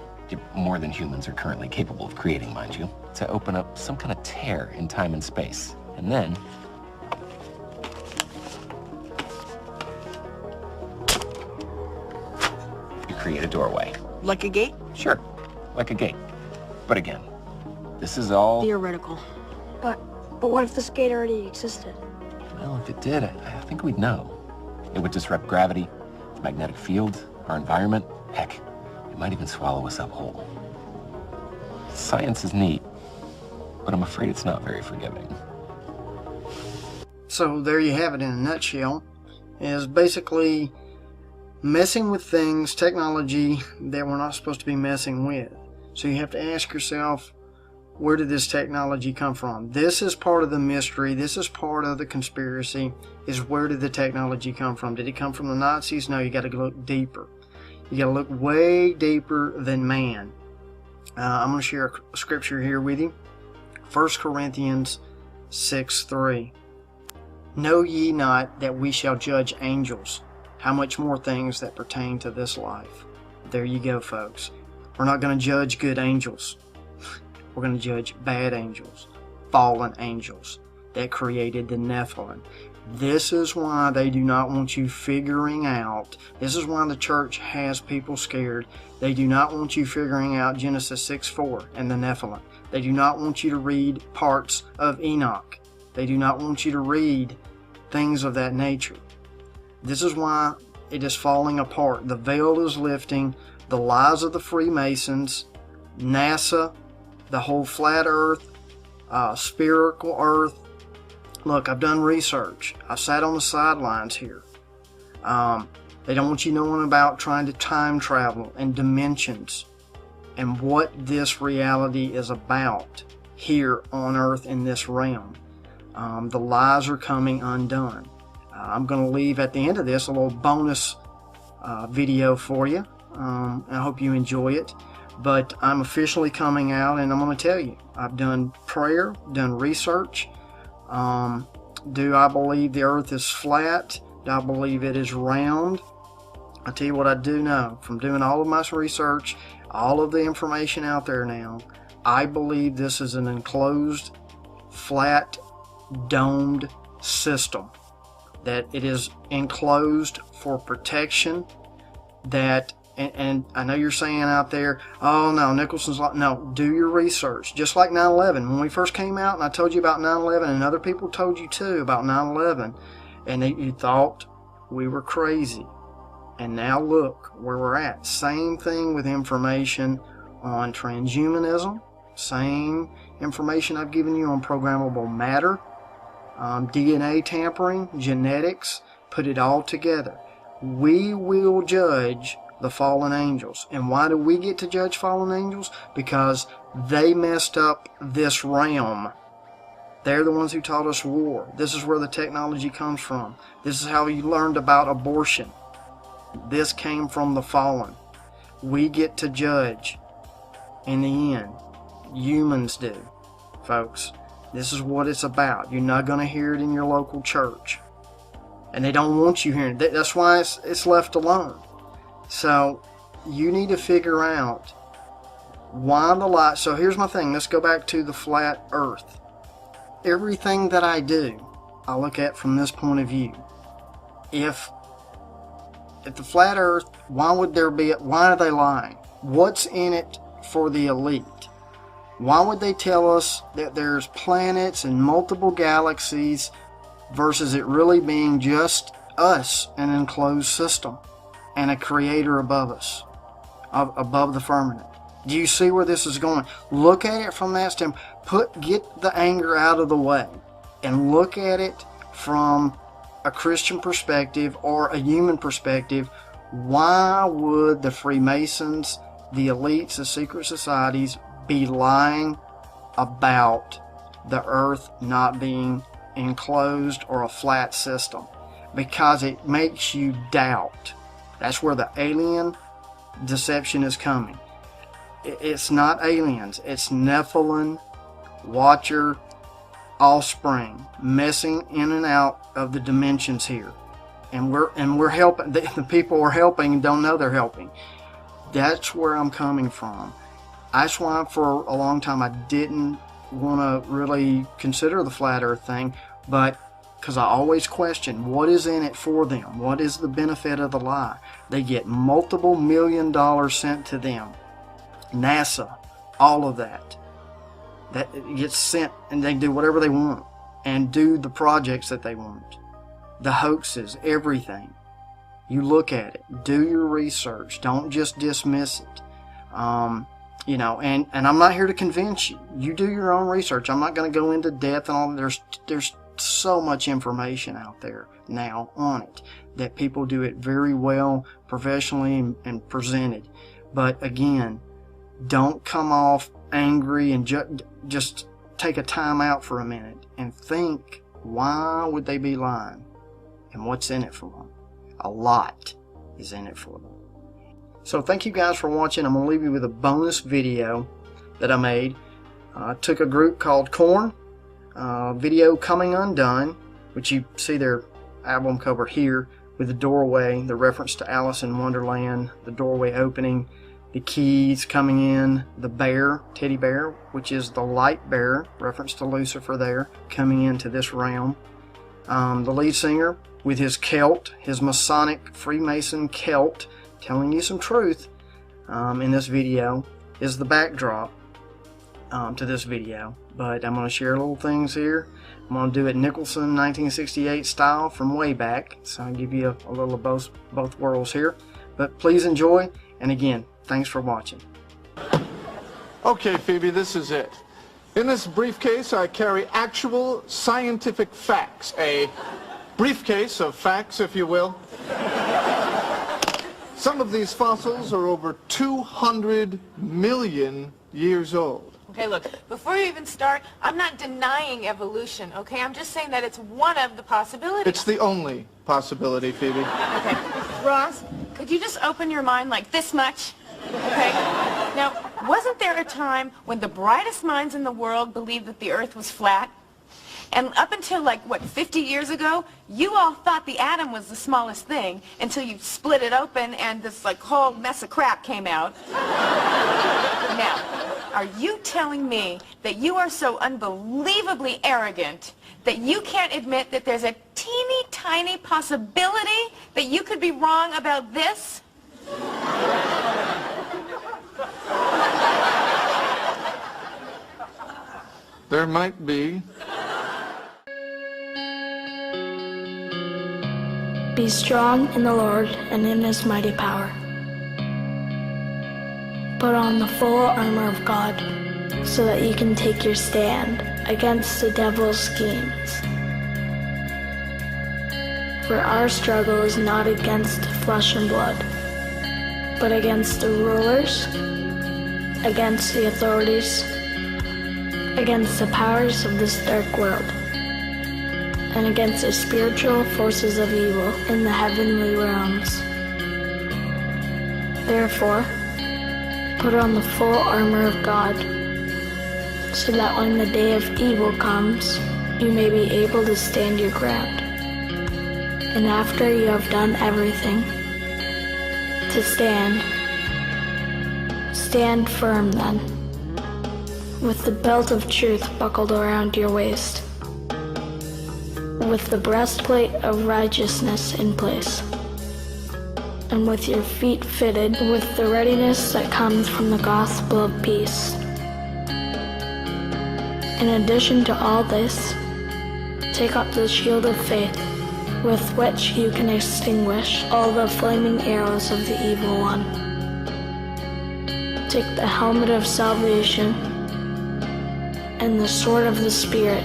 more than humans are currently capable of creating, mind you, to open up some kind of tear in time and space. And then you create a doorway. Like a gate? Sure, like a gate. But again, this is all theoretical. But what if this gate already existed? Well, if it did, I think we'd know. It would disrupt gravity, the magnetic field, our environment. Heck, it might even swallow us up whole. Science is neat, but I'm afraid it's not very forgiving. So there you have it in a nutshell, is basically messing with things, technology that we're not supposed to be messing with. So you have to ask yourself, where did this technology come from? This is part of the mystery. This is part of the conspiracy, is where did the technology come from? Did it come from the Nazis? No, you got to look deeper. You got to look way deeper than man. I'm going to share a scripture here with you. 1 Corinthians 6:3. Know ye not that we shall judge angels? How much more things that pertain to this life? There you go, folks. We're not going to judge good angels. We're going to judge bad angels, fallen angels that created the Nephilim. This is why they do not want you figuring out. This is why the church has people scared. They do not want you figuring out Genesis 6:4 and the Nephilim. They do not want you to read parts of Enoch. They do not want you to read things of that nature. This is why it is falling apart. The veil is lifting. The lies of the Freemasons, NASA, the whole flat earth, spherical earth. Look, I've done research. I've sat on the sidelines here. They don't want you knowing about trying to time travel and dimensions and what this reality is about here on earth in this realm. The lies are coming undone. I'm going to leave at the end of this a little bonus video for you. I hope you enjoy it. But I'm officially coming out, and I'm going to tell you, I've done prayer, done research. Do I believe the earth is flat? Do I believe it is round? I'll tell you what I do know from doing all of my research, all of the information out there now. I believe this is an enclosed, flat, domed system. That it is enclosed for protection. That And I know you're saying out there, oh no, Nicholson's like, no, do your research. Just like 9/11. When we first came out and I told you about 9/11 and other people told you too about 9/11 and you thought we were crazy. And now look where we're at. Same thing with information on transhumanism. Same information I've given you on programmable matter, DNA tampering, genetics. Put it all together. We will judge the fallen angels. And why do we get to judge fallen angels? Because they messed up this realm. They're the ones who taught us war. This is where the technology comes from. This is how you learned about abortion. This came from the fallen. We get to judge in the end. Humans do, folks. This is what it's about. You're not going to hear it in your local church. And they don't want you hearing it. That's why it's left alone. So you need to figure out why the light. So here's my thing. Let's go back to the flat earth. Everything that I do, I look at from this point of view. If the flat earth, why are they lying? What's in it for the elite? Why would they tell us that there's planets and multiple galaxies versus it really being just us, an enclosed system, and a creator above us, above the firmament? Do you see where this is going? Look at it from that standpoint. Get the anger out of the way and look at it from a Christian perspective or a human perspective. Why would the Freemasons, the elites, the secret societies be lying about the earth not being enclosed or a flat system? Because it makes you doubt. That's where the alien deception is coming. It's not aliens, it's Nephilim, Watcher, offspring, messing in and out of the dimensions here. And we're helping. The people we're helping don't know they're helping. That's where I'm coming from. That's why for a long time I didn't want to really consider the flat earth thing, but because I always question what is in it for them. What is the benefit of the lie? They get multiple $1 million sent to them. NASA, all of that gets sent, and they do whatever they want and do the projects that they want. The hoaxes, everything. You look at it, do your research, don't just dismiss it. You know, and I'm not here to convince you. You do your own research. I'm not going to go into depth and all. There's so much information out there now on it that people do it very well, professionally, and presented. But again, don't come off angry and just take a time out for a minute and think, why would they be lying? And what's in it for them? A lot is in it for them. So thank you guys for watching. I'm going to leave you with a bonus video that I made. I took a group called Korn, video Coming Undone, which you see their album cover here with the doorway, the reference to Alice in Wonderland, the doorway opening, the keys coming in, the bear, teddy bear, which is the light bearer, reference to Lucifer there, coming into this realm. The lead singer with his kilt, his Masonic Freemason kilt, telling you some truth in this video, is the backdrop to this video. But I'm going to share little things here. I'm going to do it Nicholson 1968 style from way back, so I'll give you a little of both worlds here. But please enjoy, and again, thanks for watching. Okay, Phoebe, this is it. In this briefcase, I carry actual scientific facts. A briefcase of facts, if you will. Some of these fossils are over 200 million years old. Okay, look, before you even start, I'm not denying evolution, okay? I'm just saying that it's one of the possibilities. It's the only possibility, Phoebe. Okay. Ross, could you just open your mind like this much? Okay? Now, wasn't there a time when the brightest minds in the world believed that the Earth was flat? And up until, like, what, 50 years ago, you all thought the atom was the smallest thing until you split it open and this, like, whole mess of crap came out. Now, are you telling me that you are so unbelievably arrogant that you can't admit that there's a teeny tiny possibility that you could be wrong about this? There might be. Be strong in the Lord and in his mighty power. Put on the full armor of God so that you can take your stand against the devil's schemes. For our struggle is not against flesh and blood, but against the rulers, against the authorities, against the powers of this dark world, and against the spiritual forces of evil in the heavenly realms. Therefore, put on the full armor of God, so that when the day of evil comes, you may be able to stand your ground. And after you have done everything, to stand firm then, with the belt of truth buckled around your waist, with the breastplate of righteousness in place, and with your feet fitted with the readiness that comes from the gospel of peace. In addition to all this, take up the shield of faith, with which you can extinguish all the flaming arrows of the evil one. Take the helmet of salvation and the sword of the Spirit,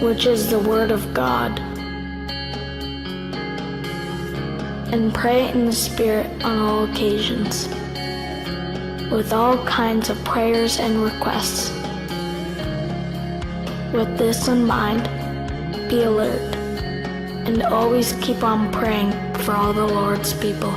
which is the word of God. And pray in the Spirit on all occasions, with all kinds of prayers and requests. With this in mind, be alert, and always keep on praying for all the Lord's people.